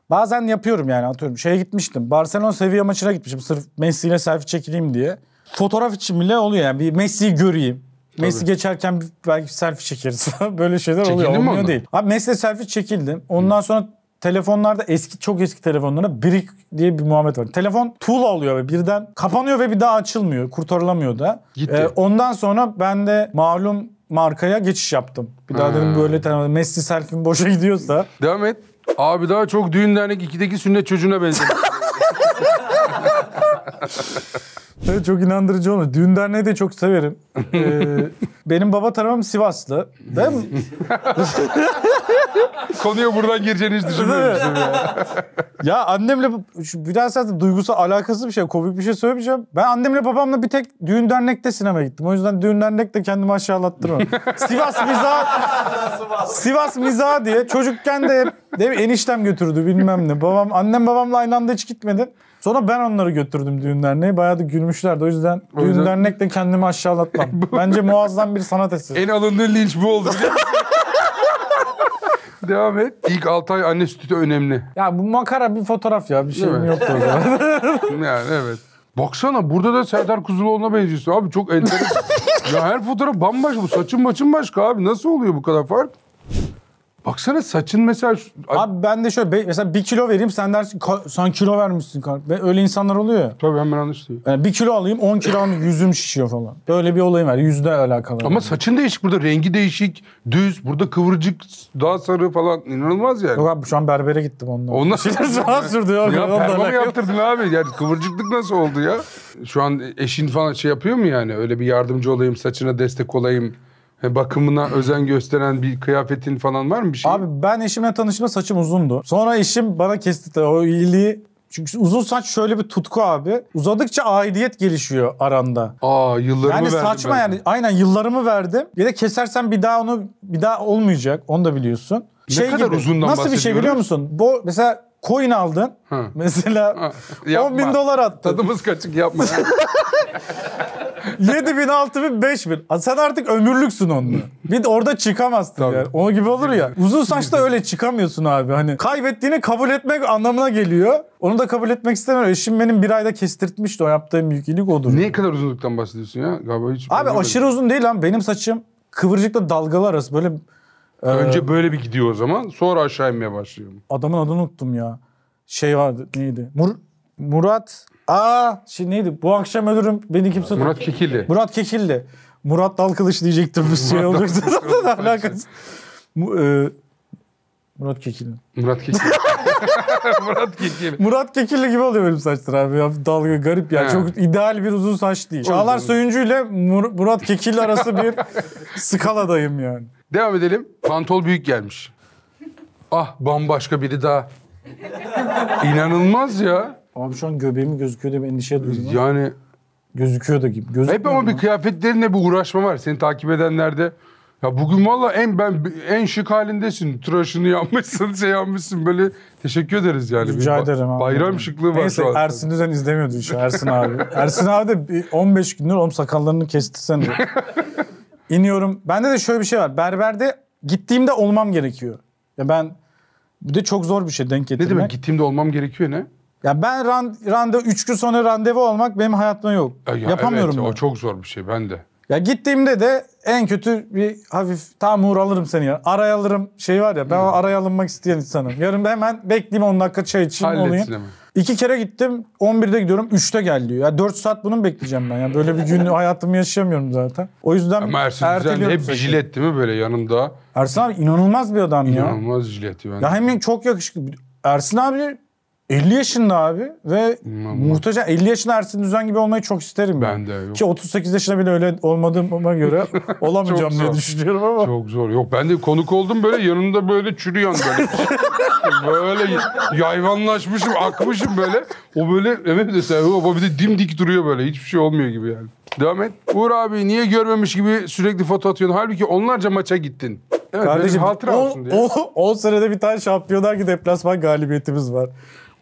[SPEAKER 2] Bazen yapıyorum yani, atıyorum. Şeye gitmiştim. Barcelona Sevilla maçına gitmişim. Sırf Messi ile selfie çekileyim diye. Fotoğraf için bile oluyor yani. Bir Messi'yi göreyim. Messi geçerken belki selfie çekeriz. Böyle şeyler oluyor.
[SPEAKER 1] Çekildin mi
[SPEAKER 2] Olmuyor
[SPEAKER 1] ondan?
[SPEAKER 2] değil. Abi Messi selfie çekildim. Ondan sonra telefonlarda çok eski telefonlara brick diye bir muhabbet var. Telefon tuğla oluyor ve birden kapanıyor ve bir daha açılmıyor. Kurtarılamıyor da.
[SPEAKER 1] Gitti.
[SPEAKER 2] Ondan sonra ben de malum markaya geçiş yaptım. Bir daha dedim böyle Messi selfie'm boşa gidiyorsa.
[SPEAKER 1] Devam et. Abi daha çok düğün dernek 2'deki sünnet çocuğuna benziyor.
[SPEAKER 2] Evet, çok inandırıcı olmuş. Düğün derneği de çok severim. Benim baba tarafım Sivaslı. Değil mi?
[SPEAKER 1] Konuya buradan gireceğini hiç düşünmemiştim ya.
[SPEAKER 2] Ya annemle biraz zaten duygusal alakasız bir şey, komik bir şey söylemeyeceğim. Ben annemle babamla bir tek düğün dernekte sinemaya gittim. O yüzden düğün dernekte kendimi aşağılattırmam. Sivas mizah diye çocukken de hep değil mi, eniştem götürdü bilmem ne. Annem babamla aynı anda hiç gitmedi. Sonra ben onları götürdüm düğün derneğe. Bayağı da gülmüşlerdi. O yüzden düğün dernekte kendimi aşağılatmam. Bence muazzam bir sanat eseri.
[SPEAKER 1] En alındığı linç bu oldu. Devam et. İlk 6 ay anne sütü önemli.
[SPEAKER 2] Ya bu makara bir fotoğraf ya. Bir şeyim yoktu o zaman.
[SPEAKER 1] Yani evet. Baksana burada da Serdar Kuzuloğlu'na benziyorsun. Abi çok enteresan. Ya her fotoğraf bambaşka. Bu saçın başka abi. Nasıl oluyor bu kadar fark? Baksana saçın mesela...
[SPEAKER 2] Abi ben de şöyle mesela 1 kilo vereyim sen dersin sen kilo vermişsin. Öyle insanlar oluyor ya.
[SPEAKER 1] Tabii hemen anlaşılıyor.
[SPEAKER 2] Yani 1 kilo alayım 10 kilo alayım yüzüm şişiyor falan. Böyle bir olayım var. Yüzde alakalı.
[SPEAKER 1] Ama saçın değişik burada. Rengi değişik. Düz. Burada kıvırcık. Daha sarı falan. İnanılmaz yani.
[SPEAKER 2] Yok abi şu an berbere gittim ondan.
[SPEAKER 1] Ondan
[SPEAKER 2] Şeyler sürdü ya.
[SPEAKER 1] Ya perma mı yaptırdın abi? Yani kıvırcıklık nasıl oldu ya? Şu an eşin falan şey yapıyor mu yani? Öyle bir yardımcı olayım, saçına destek olayım. Bakımına özen gösteren bir kıyafetin falan var mı bir şey?
[SPEAKER 2] Abi ben eşimle tanıştığımda saçım uzundu. Sonra eşim bana kesti o iyiliği. Çünkü uzun saç şöyle bir tutku abi. Uzadıkça aidiyet gelişiyor aranda.
[SPEAKER 1] Yıllarımı
[SPEAKER 2] yani
[SPEAKER 1] verdim.
[SPEAKER 2] saçma
[SPEAKER 1] ben.
[SPEAKER 2] yani aynen yıllarımı verdim. Bir de kesersen bir daha olmayacak. Onu da biliyorsun.
[SPEAKER 1] Ne kadar uzundan
[SPEAKER 2] nasıl bir şey biliyor musun? Bu mesela coin aldın. Mesela 10.000 dolar attın.
[SPEAKER 1] Tadımız kaçık yapma.
[SPEAKER 2] 7.000, 6.000, 5.000. Sen artık ömürlüksün onunla. Bir de orada çıkamazsın
[SPEAKER 1] Tabii.
[SPEAKER 2] yani. O gibi olur ya. Uzun saçta öyle çıkamıyorsun abi. Hani kaybettiğini kabul etmek anlamına geliyor. Onu da kabul etmek istemiyorum. Eşim benim 1 ayda kestirtmişti. O yaptığım büyük iyilik odur.
[SPEAKER 1] Ne kadar uzunluktan bahsediyorsun ya? Galiba hiç
[SPEAKER 2] Abi aşırı uzun değil lan. Benim saçım kıvırcıkla dalgalı arası. Böyle
[SPEAKER 1] önce böyle bir gidiyor o zaman. Sonra aşağı inmeye başlıyor.
[SPEAKER 2] adamın adını unuttum ya. Şey vardı neydi? Murat. Neydi? Bu akşam ölürüm. Beni kimse...
[SPEAKER 1] Murat Kekilli.
[SPEAKER 2] Murat Kekilli. Murat Dalkılıç diyecektim bir şey olacaktı. Alakası. Murat Kekilli.
[SPEAKER 1] Murat Kekilli. Murat Kekilli.
[SPEAKER 2] Murat Kekilli gibi oluyor benim saçlar abi. Ya, dalga garip yani.
[SPEAKER 1] He.
[SPEAKER 2] Çok ideal bir uzun saç değil. Çağlar Söyüncü ile Murat Kekilli arası bir skaladayım yani.
[SPEAKER 1] Devam edelim. Pantol büyük gelmiş. Bambaşka biri daha. İnanılmaz ya.
[SPEAKER 2] Abi şu an göbeğimi gözüküyor diye ben endişe duydum.
[SPEAKER 1] Yani
[SPEAKER 2] Gözüküyor da gibi.
[SPEAKER 1] hep ama bir kıyafetlerine bir uğraşma var. Seni takip edenlerde. Ya bugün valla en şık halindesin. Tıraşını yapmışsın, yapmışsın. Böyle teşekkür ederiz yani.
[SPEAKER 2] Rica ederim abi.
[SPEAKER 1] Bayram şıklığı var
[SPEAKER 2] Neyse,
[SPEAKER 1] şu an.
[SPEAKER 2] Ersin Düzen izlemiyordu şu Ersin abi. Ersin abi de 15 gündür sakallarını kesti sen de. İniyorum. Bende de şöyle bir şey var. Berberde gittiğimde olmam gerekiyor. Ya ben bir de çok zor bir şey denk getirmek.
[SPEAKER 1] Ne demek gittiğimde olmam gerekiyor ne?
[SPEAKER 2] Ya ben randevu 3 gün sonra randevu olmak benim hayatımda yok. Yapamıyorum
[SPEAKER 1] evet,
[SPEAKER 2] ben.
[SPEAKER 1] o çok zor bir şey ben de.
[SPEAKER 2] Ya gittiğimde de en kötü bir hafif Uğur alırım seni ya. Araya alırım şey var ya ben araya alınmak isteyen insanım. Yarın hemen bekleyeyim 10 dakika çay içeyim olayım.
[SPEAKER 1] Halletsin hemen.
[SPEAKER 2] 2 kere gittim 11'de gidiyorum 3'te gel diyor. Ya 4 saat bunu mu bekleyeceğim ben ya? Böyle bir gün hayatımı yaşayamıyorum zaten. O yüzden
[SPEAKER 1] Ama Ersin Düzen hep jilet değil mi böyle yanında?
[SPEAKER 2] Ersin abi inanılmaz bir adam ya.
[SPEAKER 1] İnanılmaz jileti ben.
[SPEAKER 2] Ya hem çok yakışıklı. Ersin abi 50 yaşında abi ve muhteşem 50 yaşında Ersin Düzen gibi olmayı çok isterim
[SPEAKER 1] ben de. Yok.
[SPEAKER 2] Ki 38 yaşında bile öyle olmadığıma göre olamayacağım diye düşünüyorum ama.
[SPEAKER 1] Çok zor. Yok ben de konuk oldum böyle yanında böyle çürüyen böyle. Böyle yayvanlaşmışım, akmışım böyle. O böyle evet mesela o bir de dimdik duruyor böyle. Hiçbir şey olmuyor gibi yani. Devam et. Uğur abi niye görmemiş gibi sürekli foto atıyorsun? Halbuki onlarca maça gittin. Evet,
[SPEAKER 2] kardeşim
[SPEAKER 1] hatıra olsun diye.
[SPEAKER 2] 10 senede bir tane Şampiyonlar Ligi deplasman galibiyetimiz var.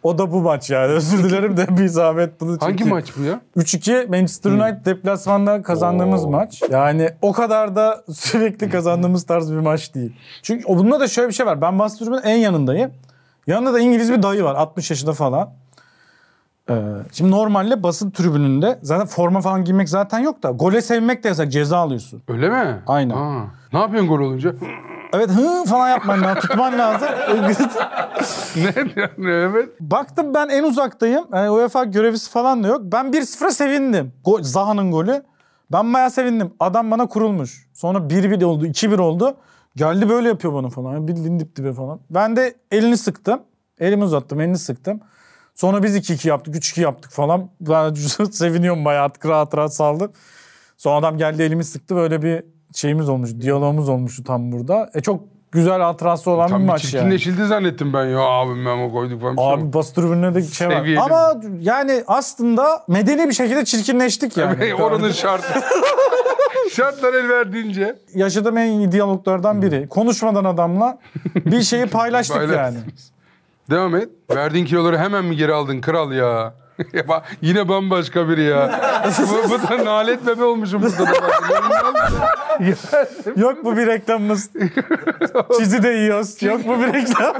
[SPEAKER 2] O da bu maç yani. Özür dilerim de bir zahmet bunu çekeyim.
[SPEAKER 1] Hangi maç bu ya?
[SPEAKER 2] 3-2 Manchester United deplasmanda kazandığımız maç. Yani o kadar da sürekli kazandığımız tarz bir maç değil. Çünkü bunda da şöyle bir şey var. Ben Bastırım'ın en yanındayım. Yanında da İngiliz bir dayı var. 60 yaşında falan. Şimdi normalde basın tribününde zaten forma falan giymek zaten yok da gole sevmek de yasak, ceza alıyorsun.
[SPEAKER 1] Öyle mi?
[SPEAKER 2] Aynen.
[SPEAKER 1] Ha. Ne yapıyorsun gol olunca?
[SPEAKER 2] Evet falan yapman lazım, tutman lazım.
[SPEAKER 1] Ne? Evet.
[SPEAKER 2] Baktım ben en uzaktayım. Yani UEFA görevlisi falan da yok. Ben 1-0'a sevindim. Zaha'nın golü. Ben bayağı sevindim. Adam bana kurulmuş. Sonra 1-1 oldu, 2-1 oldu. Geldi böyle yapıyor bana falan. Bildiğin dip dibe falan. Ben de elini sıktım. Elimi uzattım, elini sıktım. Sonra biz 2-2 yaptık, 3-2 yaptık falan. Ben seviniyorum bayağı, artık rahat rahat saldım. Sonra adam geldi elimi sıktı. Böyle bir şeyimiz olmuş, diyalogumuz olmuştu tam burada. Çok güzel hatırası olan bir maç yani.
[SPEAKER 1] Çirkinleşildi zannettim ben ya abim ben o koyduk falan.
[SPEAKER 2] Abi bas tribününe de şey var. Ama yani aslında medeni bir şekilde çirkinleştik yani.
[SPEAKER 1] Oranın şartı. Şartlar el verdiğince.
[SPEAKER 2] Yaşadığım en iyi diyaloglardan biri. Konuşmadan adamla bir şeyi paylaştık yani.
[SPEAKER 1] Devam et. Verdiğin kiloları hemen mi geri aldın kral ya? Yine bambaşka biri ya. bu da nalet bebe olmuşum burada da.
[SPEAKER 2] Yok bu bir reklamımız. Çizi de yiyoruz. Yok bu bir reklam.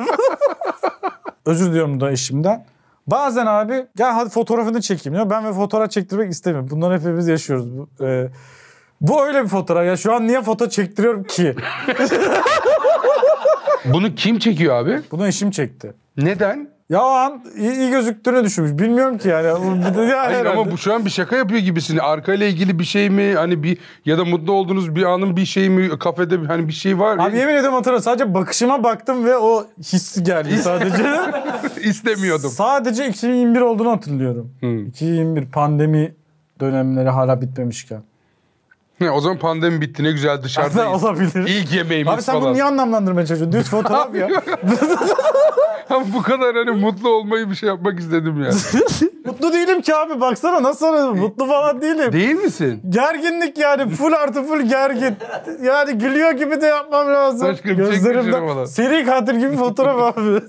[SPEAKER 2] Özür diliyorum da eşimden. Bazen abi gel hadi fotoğrafını çekeyim ya. Ben fotoğraf çektirmek istemiyorum. Bunları hepimiz yaşıyoruz. Bu öyle bir fotoğraf ya. Şu an niye foto çektiriyorum ki?
[SPEAKER 1] Bunu kim çekiyor abi?
[SPEAKER 2] Bunu eşim çekti.
[SPEAKER 1] Neden?
[SPEAKER 2] Ya o an iyi gözüktüğüne düşünmüş. Bilmiyorum ki yani.
[SPEAKER 1] Hayır ama bu şu an bir şaka yapıyor gibisin. Arkayla ilgili bir şey mi? Hani bir ya da mutlu olduğunuz bir anın bir şey mi? Kafede hani bir şey var.
[SPEAKER 2] Abi yemin ediyorum hatırlıyorum. Sadece bakışıma baktım ve o hissi geldi sadece.
[SPEAKER 1] İstemiyordum.
[SPEAKER 2] Sadece 2021 olduğunu hatırlıyorum. 2021 pandemi dönemleri hala bitmemişken.
[SPEAKER 1] O zaman pandemi bitti ne güzel dışarıdayız.
[SPEAKER 2] Olabilir.
[SPEAKER 1] İlk yemeğimiz
[SPEAKER 2] abi sen
[SPEAKER 1] falan.
[SPEAKER 2] bunu niye anlamlandırmaya çalışıyorsun? Düz fotoğraf ya.
[SPEAKER 1] Ama bu kadar hani mutlu olmayı bir şey yapmak istedim ya.
[SPEAKER 2] Mutlu değilim ki abi. Baksana nasıl mutlu falan değilim.
[SPEAKER 1] Değil misin?
[SPEAKER 2] Gerginlik yani. Full artı full gergin. Yani gülüyor gibi de yapmam lazım.
[SPEAKER 1] Başka bir şey
[SPEAKER 2] gözlerimden. Seri katil gibi fotoğraf abi.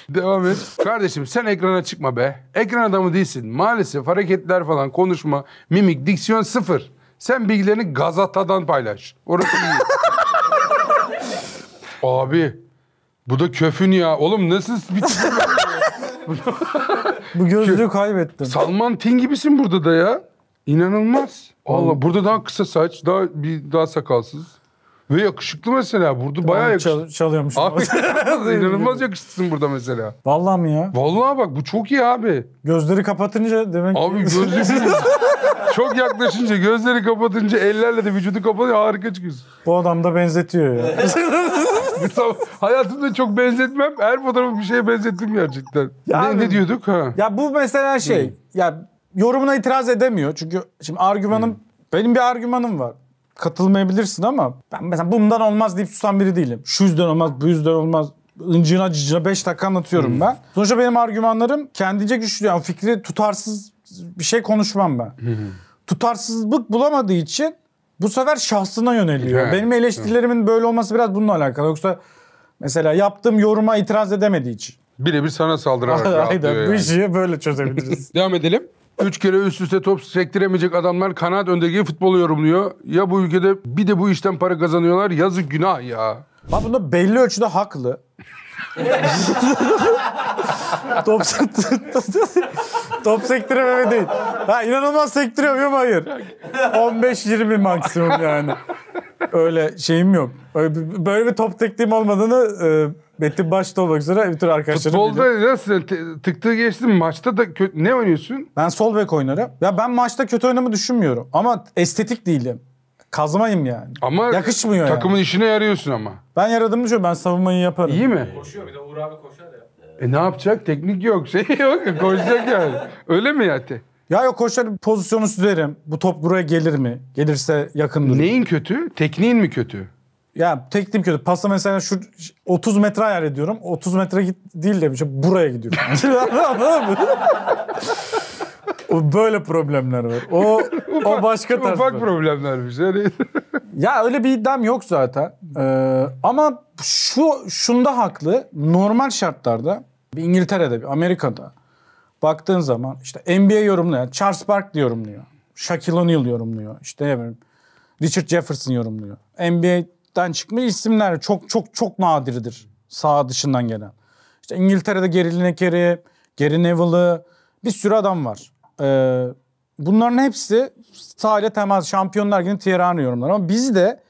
[SPEAKER 1] Devam et. Kardeşim sen ekrana çıkma be. Ekran adamı değilsin. Maalesef hareketler falan, konuşma, mimik, diksiyon sıfır. Sen bilgilerini gazetadan paylaş. Orası iyi. Abi bu da köfün ya. Oğlum nasıl bir
[SPEAKER 2] Bu gözlüğü kaybettim.
[SPEAKER 1] Salman Tin gibisin burada da ya. İnanılmaz. Allah burada daha kısa saç, daha sakalsız. Ve yakışıklı mesela. Burada bayağı yakışıklı.
[SPEAKER 2] Çalıyormuş.
[SPEAKER 1] Abi inanılmaz yakışıklısın burada mesela.
[SPEAKER 2] Vallahi mi ya?
[SPEAKER 1] Vallahi bak bu çok iyi abi.
[SPEAKER 2] Gözleri kapatınca demek ki...
[SPEAKER 1] Abi gözlüğü çok yaklaşınca, gözleri kapatınca, ellerle de vücudu kapatınca harika çıkıyorsun.
[SPEAKER 2] Bu adam da benzetiyor ya.
[SPEAKER 1] Hayatımda çok benzetmem. Her fotoğrafı bir şeye benzettim gerçekten. Ne diyorduk? Ha.
[SPEAKER 2] Ya bu mesela şey, ya yorumuna itiraz edemiyor. Çünkü şimdi benim bir argümanım var. Katılmayabilirsin ama ben mesela bundan olmaz deyip susan biri değilim. Şu yüzden olmaz, bu yüzden olmaz. İncina cicina 5 dakika anlatıyorum ben. Sonuçta benim argümanlarım kendince güçlü. Yani fikri tutarsız bir şey konuşmam ben. Tutarsızlık bulamadığı için bu sefer şahsına yöneliyor. Benim eleştirilerimin böyle olması biraz bununla alakalı. Yoksa mesela yaptığım yoruma itiraz edemediği için.
[SPEAKER 1] Birebir sana saldırarak rahatlıyor yani.
[SPEAKER 2] Bu işi böyle çözebiliriz.
[SPEAKER 1] Devam edelim. 3 kere üst üste top sektiremeyecek adamlar kanaat öndeki futbolu yorumluyor. Ya bu ülkede bir de bu işten para kazanıyorlar. Yazık günah ya.
[SPEAKER 2] Bak bunda belli ölçüde haklı. top sektirememe değil. Ha inanılmaz sektiriyor muyum? Hayır. 15-20 maksimum yani. Öyle şeyim yok. Böyle bir top tekniğim olmadığını Metin başta olmak üzere bütün arkadaşlarım
[SPEAKER 1] Futbolda
[SPEAKER 2] biliyor.
[SPEAKER 1] nasıl tıktığı geçtin maçta da ne oynuyorsun?
[SPEAKER 2] Ben sol bek oynarım. Ya ben maçta kötü oynamı düşünmüyorum. Ama estetik değilim. Kazmayım yani.
[SPEAKER 1] Ama
[SPEAKER 2] yakışmıyor
[SPEAKER 1] takımın
[SPEAKER 2] yani.
[SPEAKER 1] işine yarıyorsun ama.
[SPEAKER 2] Ben yaradığımı düşünüyorum. Ben savunmayı yaparım.
[SPEAKER 1] İyi mi?
[SPEAKER 3] Koşuyor bir de Uğur abi koşar ya.
[SPEAKER 1] Ne yapacak? Teknik yok. Şey yok. Koşacak yani. Öyle mi yani?
[SPEAKER 2] Ya yok koşar pozisyonu süzerim. Bu top buraya gelir mi? Gelirse yakın durur.
[SPEAKER 1] Neyin kötü? Tekniğin mi kötü?
[SPEAKER 2] Ya tekniğim kötü. Pasta mesela şu 30 metre hayal ediyorum. 30 metre git değil de buraya gidiyorum. Anladın mı? Böyle problemler var. O başka tarz.
[SPEAKER 1] Ufak problemlermiş. Yani.
[SPEAKER 2] Ya öyle bir iddiam yok zaten. Ama şunda haklı. Normal şartlarda bir İngiltere'de, bir Amerika'da baktığın zaman işte NBA yorumlayan Charles Barkley yorumluyor. Shaquille O'Neal yorumluyor. İşte ne bileyim Richard Jefferson yorumluyor. NBA'den çıkmış isimler çok nadirdir. Sağ dışından gelen. İşte İngiltere'de Gary Lineker'i, Gary Neville'ı, Bir sürü adam var. Bunların hepsi sahayla temas, Şampiyonlar Ligi'nin Tijerani yorumları. Ama bizde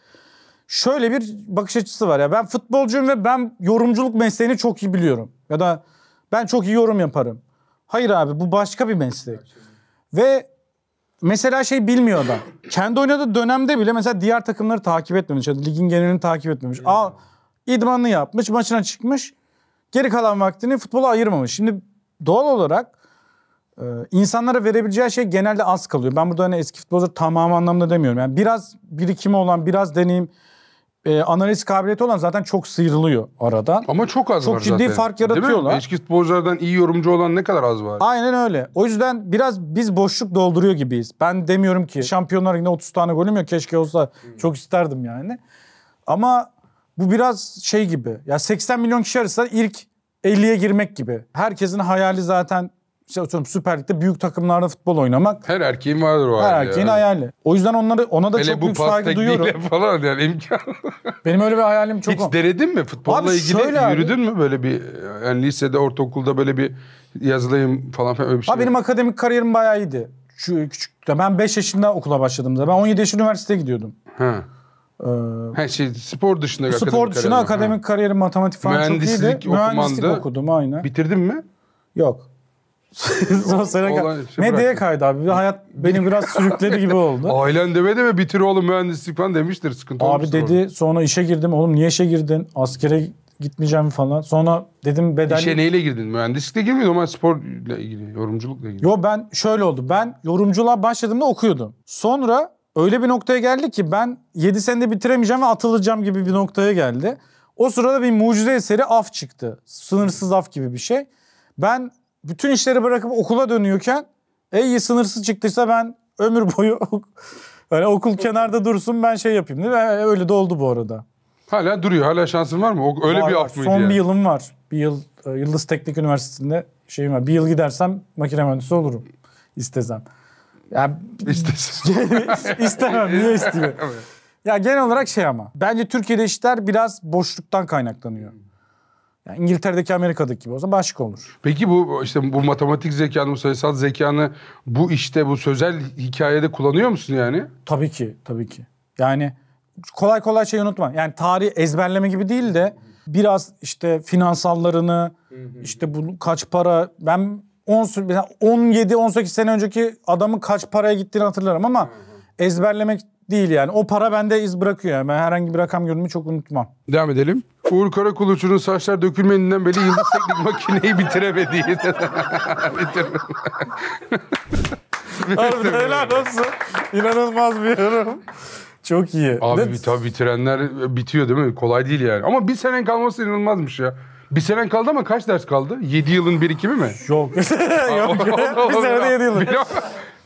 [SPEAKER 2] şöyle bir bakış açısı var. Ya ben futbolcuyum ve ben yorumculuk mesleğini çok iyi biliyorum. Ya da ben çok iyi yorum yaparım. Hayır abi, bu başka bir meslek. Ve mesela şey bilmiyor adam. Kendi oynadığı dönemde bile mesela diğer takımları takip etmemiş. Ya da ligin genelini takip etmemiş. İdmanını yapmış, maçına çıkmış. Geri kalan vaktini futbola ayırmamış. Şimdi doğal olarak insanlara verebileceği şey genelde az kalıyor. Ben burada hani eski futbolcular tamamı anlamda demiyorum. Yani biraz birikimi olan, biraz deneyim, analiz kabiliyeti olan zaten çok sıyrılıyor aradan.
[SPEAKER 1] Ama çok az var zaten.
[SPEAKER 2] Çok ciddi fark yaratıyorlar.
[SPEAKER 1] Eski futbolculardan iyi yorumcu olan ne kadar az var.
[SPEAKER 2] Aynen öyle. O yüzden biraz biz boşluk dolduruyor gibiyiz. Ben demiyorum ki Şampiyonlar Ligi'nde 30 tane golüm yok. Keşke olsa. Çok isterdim yani. Ama bu biraz şey gibi. Ya 80 milyon kişi arasında ilk 50'ye girmek gibi. Herkesin hayali zaten Süper Lig'de büyük takımlarda futbol oynamak.
[SPEAKER 1] Her erkeğin vardır o hayali.
[SPEAKER 2] Her erkeğin hayali. O yüzden ona da
[SPEAKER 1] hele
[SPEAKER 2] çok büyük saygı duyuyorum.
[SPEAKER 1] Hele bu pas falan yani imkan.
[SPEAKER 2] Benim öyle bir hayalim çok.
[SPEAKER 1] Hiç denedin mi? Futbolla
[SPEAKER 2] abi
[SPEAKER 1] ilgili yürüdün mü böyle bir, yani lisede, ortaokulda böyle bir yazılayım falan öyle bir şey?
[SPEAKER 2] Benim akademik kariyerim bayağı iyiydi. Küçükte. Ben 5 yaşında okula başladım da. Ben 17 yaşında üniversiteye gidiyordum.
[SPEAKER 1] Spor dışında
[SPEAKER 2] spor dışında akademik kariyerim, matematik falan çok iyiydi. Mühendislik okudum aynen.
[SPEAKER 1] Bitirdin mi?
[SPEAKER 2] Yok. Son sene medyaya kaydı abi. Hayat beni biraz sürükledi gibi oldu.
[SPEAKER 1] Ailen demedi mi bitir oğlum mühendislik falan demiştir, sıkıntı olmuştur.
[SPEAKER 2] Abi dedi sonra işe girdim. Oğlum niye işe girdin? Askere gitmeyeceğim falan. Sonra dedim bedelli.
[SPEAKER 1] İşe neyle girdin? Mühendislikle girmiyordun ama sporla ilgili, yorumculukla ilgili.
[SPEAKER 2] Yo, ben şöyle oldu. Ben yorumculuğa başladığımda okuyordum. Sonra öyle bir noktaya geldi ki ben 7 senede bitiremeyeceğim ve atılacağım gibi bir noktaya geldi. O sırada bir mucize eseri af çıktı. Sınırsız af gibi bir şey. Ben bütün işleri bırakıp okula dönüyorken iyi sınırsız çıktıysa ben ömür boyu hani okul kenarda dursun, ben şey yapayım değil mi? Öyle de oldu bu arada.
[SPEAKER 1] Hala duruyor. Hala şansın var mı? Öyle bir af mıydı
[SPEAKER 2] Son
[SPEAKER 1] yani?
[SPEAKER 2] bir yılım var. Bir yıl Yıldız Teknik Üniversitesi'nde şeyim var. Bir yıl gidersem makine mühendisi olurum. İstesem. Yani, istemem. Niye isteyeyim? Ya genel olarak şey ama. Bence Türkiye'de işler biraz boşluktan kaynaklanıyor. Yani İngiltere'deki, Amerika'daki gibi olsa başka olur.
[SPEAKER 1] Peki bu işte bu matematik zekanı, bu sayısal zekanı bu işte, bu sözel hikayede kullanıyor musun yani?
[SPEAKER 2] Tabii ki, tabii ki. Yani kolay kolay şey unutma. Yani tarih ezberleme gibi değil de biraz işte finansallarını, işte bu kaç para, ben 17-18 sene önceki adamın kaç paraya gittiğini hatırlarım ama ezberlemek değil yani. O para bende iz bırakıyor yani. Ben herhangi bir rakam gördüğümü çok unutmam.
[SPEAKER 1] Devam edelim. Uğur Karakuluç'un saçlar dökülmediğinden beri Yıldız Teknik makineyi bitiremediği.
[SPEAKER 2] Harbiden helal olsun. İnanılmaz bir yorum. Çok iyi.
[SPEAKER 1] Abi tabii bitirenler bitiyor değil mi? Kolay değil yani. Ama bir senen kalması inanılmazmış ya. Bir senen kaldı ama kaç ders kaldı? 7 yılın birikimi mi?
[SPEAKER 2] Yok. Yok. Bir senede 7 yıl.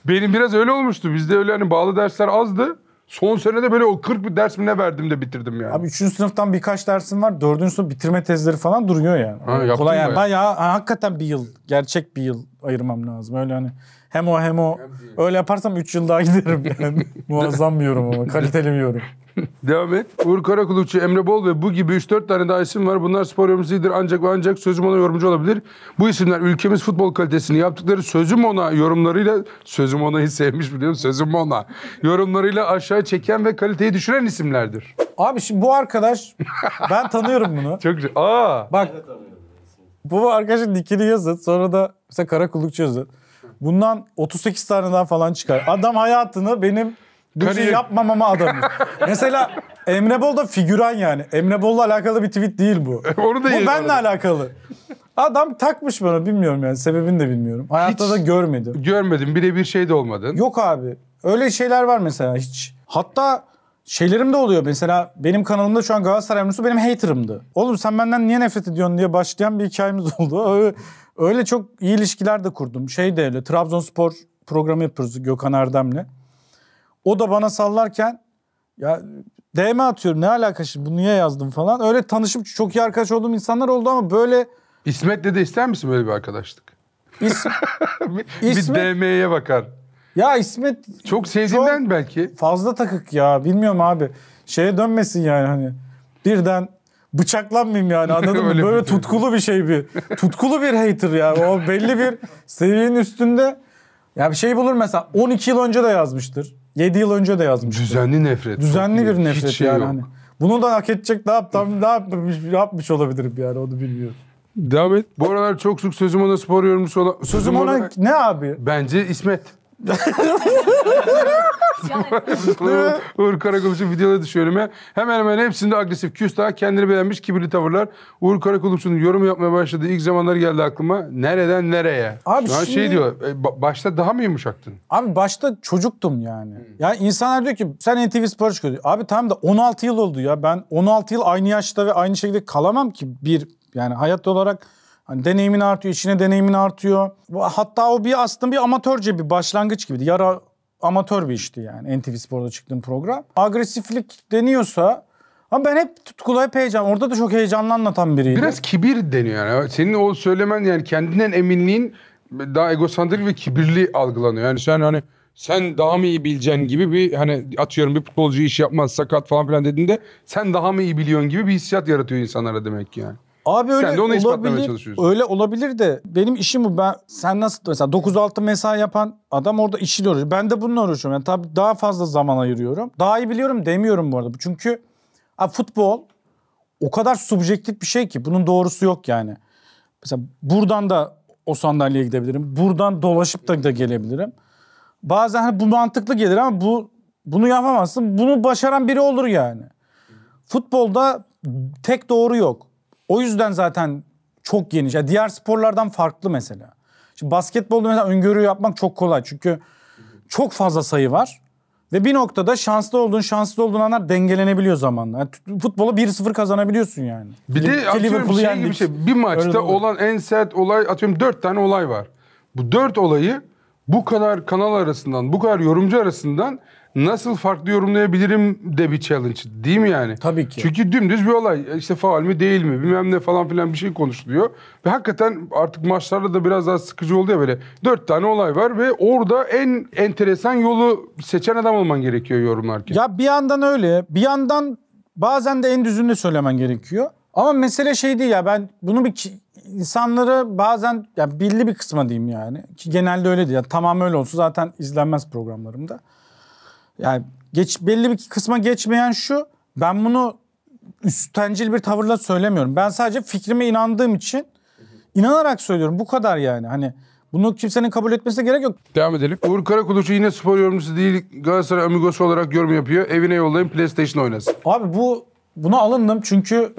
[SPEAKER 1] Benim biraz öyle olmuştu. Bizde öyle hani bağlı dersler azdı. Son senede böyle o 40 bir ders mi ne verdim de bitirdim yani.
[SPEAKER 2] Abi 3. sınıftan birkaç dersim var. 4. sınıf bitirme tezleri falan duruyor yani. Kolay yani. Bayağı hakikaten bir yıl. Gerçek bir yıl ayırmam lazım. Öyle hani hem o. Öyle yaparsam 3 yıl daha giderim yani. Muazzam bir yorum ama. Kaliteli bir yorum.
[SPEAKER 1] Devam et. Uğur Karakuluççu, Emre Bol ve bu gibi 3-4 tane daha isim var. Bunlar spor yorumcusudur ancak ve ancak Sözüm Ona yorumcu olabilir. Bu isimler ülkemiz futbol kalitesini yaptıkları Sözüm Ona yorumlarıyla, Sözüm Ona'yı sevmiş biliyor musun? Sözüm Ona yorumlarıyla aşağı çeken ve kaliteyi düşüren isimlerdir.
[SPEAKER 2] Abi şimdi bu arkadaş, ben tanıyorum bunu.
[SPEAKER 1] Çok güzel.
[SPEAKER 2] Bak, bu arkadaşın nickini yazın, sonra da mesela Karakullukçu yazın. Bundan 38 tane daha falan çıkar. Adam hayatını benim bu şeyi yapmamama adamış. Mesela Emre Bol da figüran yani. Emre Bol'la alakalı bir tweet değil bu.
[SPEAKER 1] Onu da
[SPEAKER 2] bu benimle alakalı. Adam takmış bana, bilmiyorum yani, sebebini de bilmiyorum. Hayatta
[SPEAKER 1] hiç
[SPEAKER 2] da görmedim.
[SPEAKER 1] Görmedim, bir şey de olmadın.
[SPEAKER 2] Yok abi. Öyle şeyler var mesela hiç. Hatta şeylerim de oluyor. Mesela benim kanalımda şu an Galatasaray Emresu benim haterımdı. Oğlum sen benden niye nefret ediyorsun diye başlayan bir hikayemiz oldu. Öyle çok iyi ilişkiler de kurdum. Şey de öyle, Trabzonspor programı yapıyoruz Gökhan Erdem'le. O da bana sallarken ya DM atıyorum, ne alaka şimdi, bu niye yazdım falan. Öyle tanışıp çok iyi arkadaş olduğum insanlar oldu ama böyle...
[SPEAKER 1] İsmet'le de ister misin böyle bir arkadaşlık?
[SPEAKER 2] İsmet...
[SPEAKER 1] Bir DM'ye bakar.
[SPEAKER 2] Ya İsmet...
[SPEAKER 1] Çok sevdiğinden belki.
[SPEAKER 2] Fazla takık ya, bilmiyorum abi. Şeye dönmesin yani hani. Birden bıçaklanmayayım yani, anladın mı?
[SPEAKER 1] Öyle
[SPEAKER 2] Böyle
[SPEAKER 1] bir şey.
[SPEAKER 2] tutkulu bir şey bir. Tutkulu bir hater ya. O belli bir seviyenin üstünde. Ya bir şey bulur mesela 12 yıl önce de yazmıştır. 7 yıl önce de yazmıştır.
[SPEAKER 1] Düzenli nefret.
[SPEAKER 2] Düzenli
[SPEAKER 1] Çok
[SPEAKER 2] bir
[SPEAKER 1] iyi.
[SPEAKER 2] nefret
[SPEAKER 1] Hiç şey
[SPEAKER 2] yani.
[SPEAKER 1] yok.
[SPEAKER 2] Hani. Bunu da hak edecek ne yapmış olabilirim yani, onu bilmiyorum.
[SPEAKER 1] Devam et. Bu aralar çok sık Sözüm Ona spor yorumcusu olan...
[SPEAKER 2] Sözüm ona ne abi?
[SPEAKER 1] Bence İsmet. Uğur Karakulukçu videoları düşüyor önüme. Hemen hemen hepsinde agresif, küstah, kendini beğenmiş, kibirli tavırlar. Uğur Karakulukçu'nun yorum yapmaya başladığı ilk zamanlar geldi aklıma. Nereden nereye?
[SPEAKER 2] Abi
[SPEAKER 1] Şu an
[SPEAKER 2] şimdi-
[SPEAKER 1] şey diyor, başta daha mı yumuşaktın?
[SPEAKER 2] Abi başta çocuktum yani. Yani insanlar diyor ki sen NTV Spor çıkıyor. Abi tamam da 16 yıl oldu ya. Ben 16 yıl aynı yaşta ve aynı şekilde kalamam ki. Yani hayat olarak hani deneyimin artıyor, içine deneyimin artıyor. Hatta o aslında bir amatörce bir başlangıç gibiydi. Yarı amatör bir işti yani NTV Spor'da çıktığım program. Agresiflik deniyorsa ama ben hep tutkulu, hep heyecan. Orada da çok heyecanlı anlatan biriydi.
[SPEAKER 1] Biraz kibir deniyor yani. Senin o söylemen yani kendinden eminliğin daha egosantrik ve kibirli algılanıyor. Yani sen hani sen daha mı iyi bileceksin gibi bir hani atıyorum bir futbolcu iş yapmaz sakat falan filan dediğinde sen daha mı iyi biliyorsun gibi bir hissiyat yaratıyor insanlara demek ki yani.
[SPEAKER 2] Abi öyle
[SPEAKER 1] Sen de onu ispatlamaya
[SPEAKER 2] olabilir.
[SPEAKER 1] çalışıyorsun.
[SPEAKER 2] Öyle olabilir de benim işim bu. Sen nasıl mesela 9-6 mesai yapan adam orada işiyle uğraşıyor. Ben de bununla uğraşıyorum. Yani tabii daha fazla zaman ayırıyorum. Daha iyi biliyorum demiyorum bu arada. Çünkü abi futbol o kadar subjektif bir şey ki bunun doğrusu yok yani. Mesela buradan da o sandalyeye gidebilirim. Buradan dolaşıp da gelebilirim. Bazen hani bu mantıklı gelir ama bunu yapamazsın. Bunu başaran biri olur yani. Futbolda tek doğru yok. O yüzden zaten çok geniş. Yani diğer sporlardan farklı mesela. Şimdi basketbolda mesela öngörü yapmak çok kolay. Çünkü çok fazla sayı var. Ve bir noktada şanslı olduğun anlar dengelenebiliyor zamanla. Yani futbolu 1-0 kazanabiliyorsun yani.
[SPEAKER 1] Bir de atıyorum şey gibi bir şey. Bir
[SPEAKER 2] Öyle
[SPEAKER 1] maçta
[SPEAKER 2] de olur.
[SPEAKER 1] olan en sert olay atıyorum 4 tane olay var. Bu 4 olayı bu kadar kanal arasından, bu kadar yorumcu arasından nasıl farklı yorumlayabilirim de bir challenge değil mi yani?
[SPEAKER 2] Tabii ki.
[SPEAKER 1] Çünkü dümdüz bir olay. İşte faul mü değil mi bilmem ne falan filan bir şey konuşuluyor. Ve hakikaten artık maçlarda da biraz daha sıkıcı oldu ya böyle. 4 tane olay var ve orada en enteresan yolu seçen adam olman gerekiyor yorumlarken.
[SPEAKER 2] Ya bir yandan öyle. Bir yandan bazen de en düzünde söylemen gerekiyor. Ama mesele şey değil ya, ben bunu insanları bazen ya belli bir kısma diyeyim yani. Ki genelde öyle değil. Yani tamam öyle olsa zaten izlenmez programlarımda. Yani belli bir kısma geçmeyen şu. Ben bunu üstencil bir tavırla söylemiyorum. Ben sadece fikrime inandığım için inanarak söylüyorum. Bu kadar yani. Hani bunu kimsenin kabul etmesine gerek yok.
[SPEAKER 1] Devam edelim. Uğur Karakulukçu yine spor yorumcusu değil, Galatasaray amigosu olarak yorum yapıyor. Evine yollayın PlayStation oynasın.
[SPEAKER 2] Abi buna alındım çünkü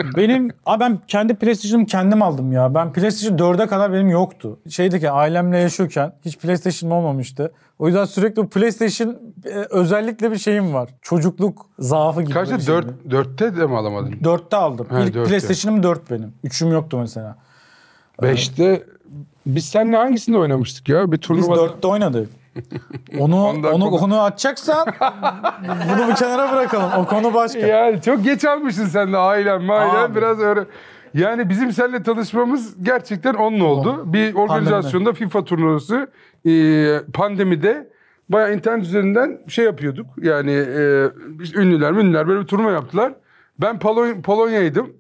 [SPEAKER 2] ben kendi PlayStation'ımı kendim aldım ya. Ben PlayStation 4'e kadar benim yoktu. Şeydi ailemle yaşıyorken hiç PlayStation olmamıştı. O yüzden sürekli bu PlayStation özellikle bir şeyim var. Çocukluk zaafı gibi.
[SPEAKER 1] Kaçta? 4'te de mi alamadın?
[SPEAKER 2] 4'te aldım.
[SPEAKER 1] Ha,
[SPEAKER 2] İlk
[SPEAKER 1] 4'te.
[SPEAKER 2] PlayStation'ım 4 benim. 3'üm yoktu mesela.
[SPEAKER 1] 5'te biz seninle hangisinde oynamıştık ya? Bir
[SPEAKER 2] Biz
[SPEAKER 1] turnuvada.
[SPEAKER 2] 4'te oynadık. Onu açacaksan bunu bir kenara bırakalım. O konu başka.
[SPEAKER 1] Ya çok geç almışsın sen de ailen
[SPEAKER 2] Abi.
[SPEAKER 1] biraz öyle. Yani bizim seninle tanışmamız gerçekten onunla oldu. Bir organizasyonda FIFA turnuvası pandemide bayağı internet üzerinden şey yapıyorduk. Yani biz ünlüler böyle bir turnuva yaptılar. Ben Polonya'ydım.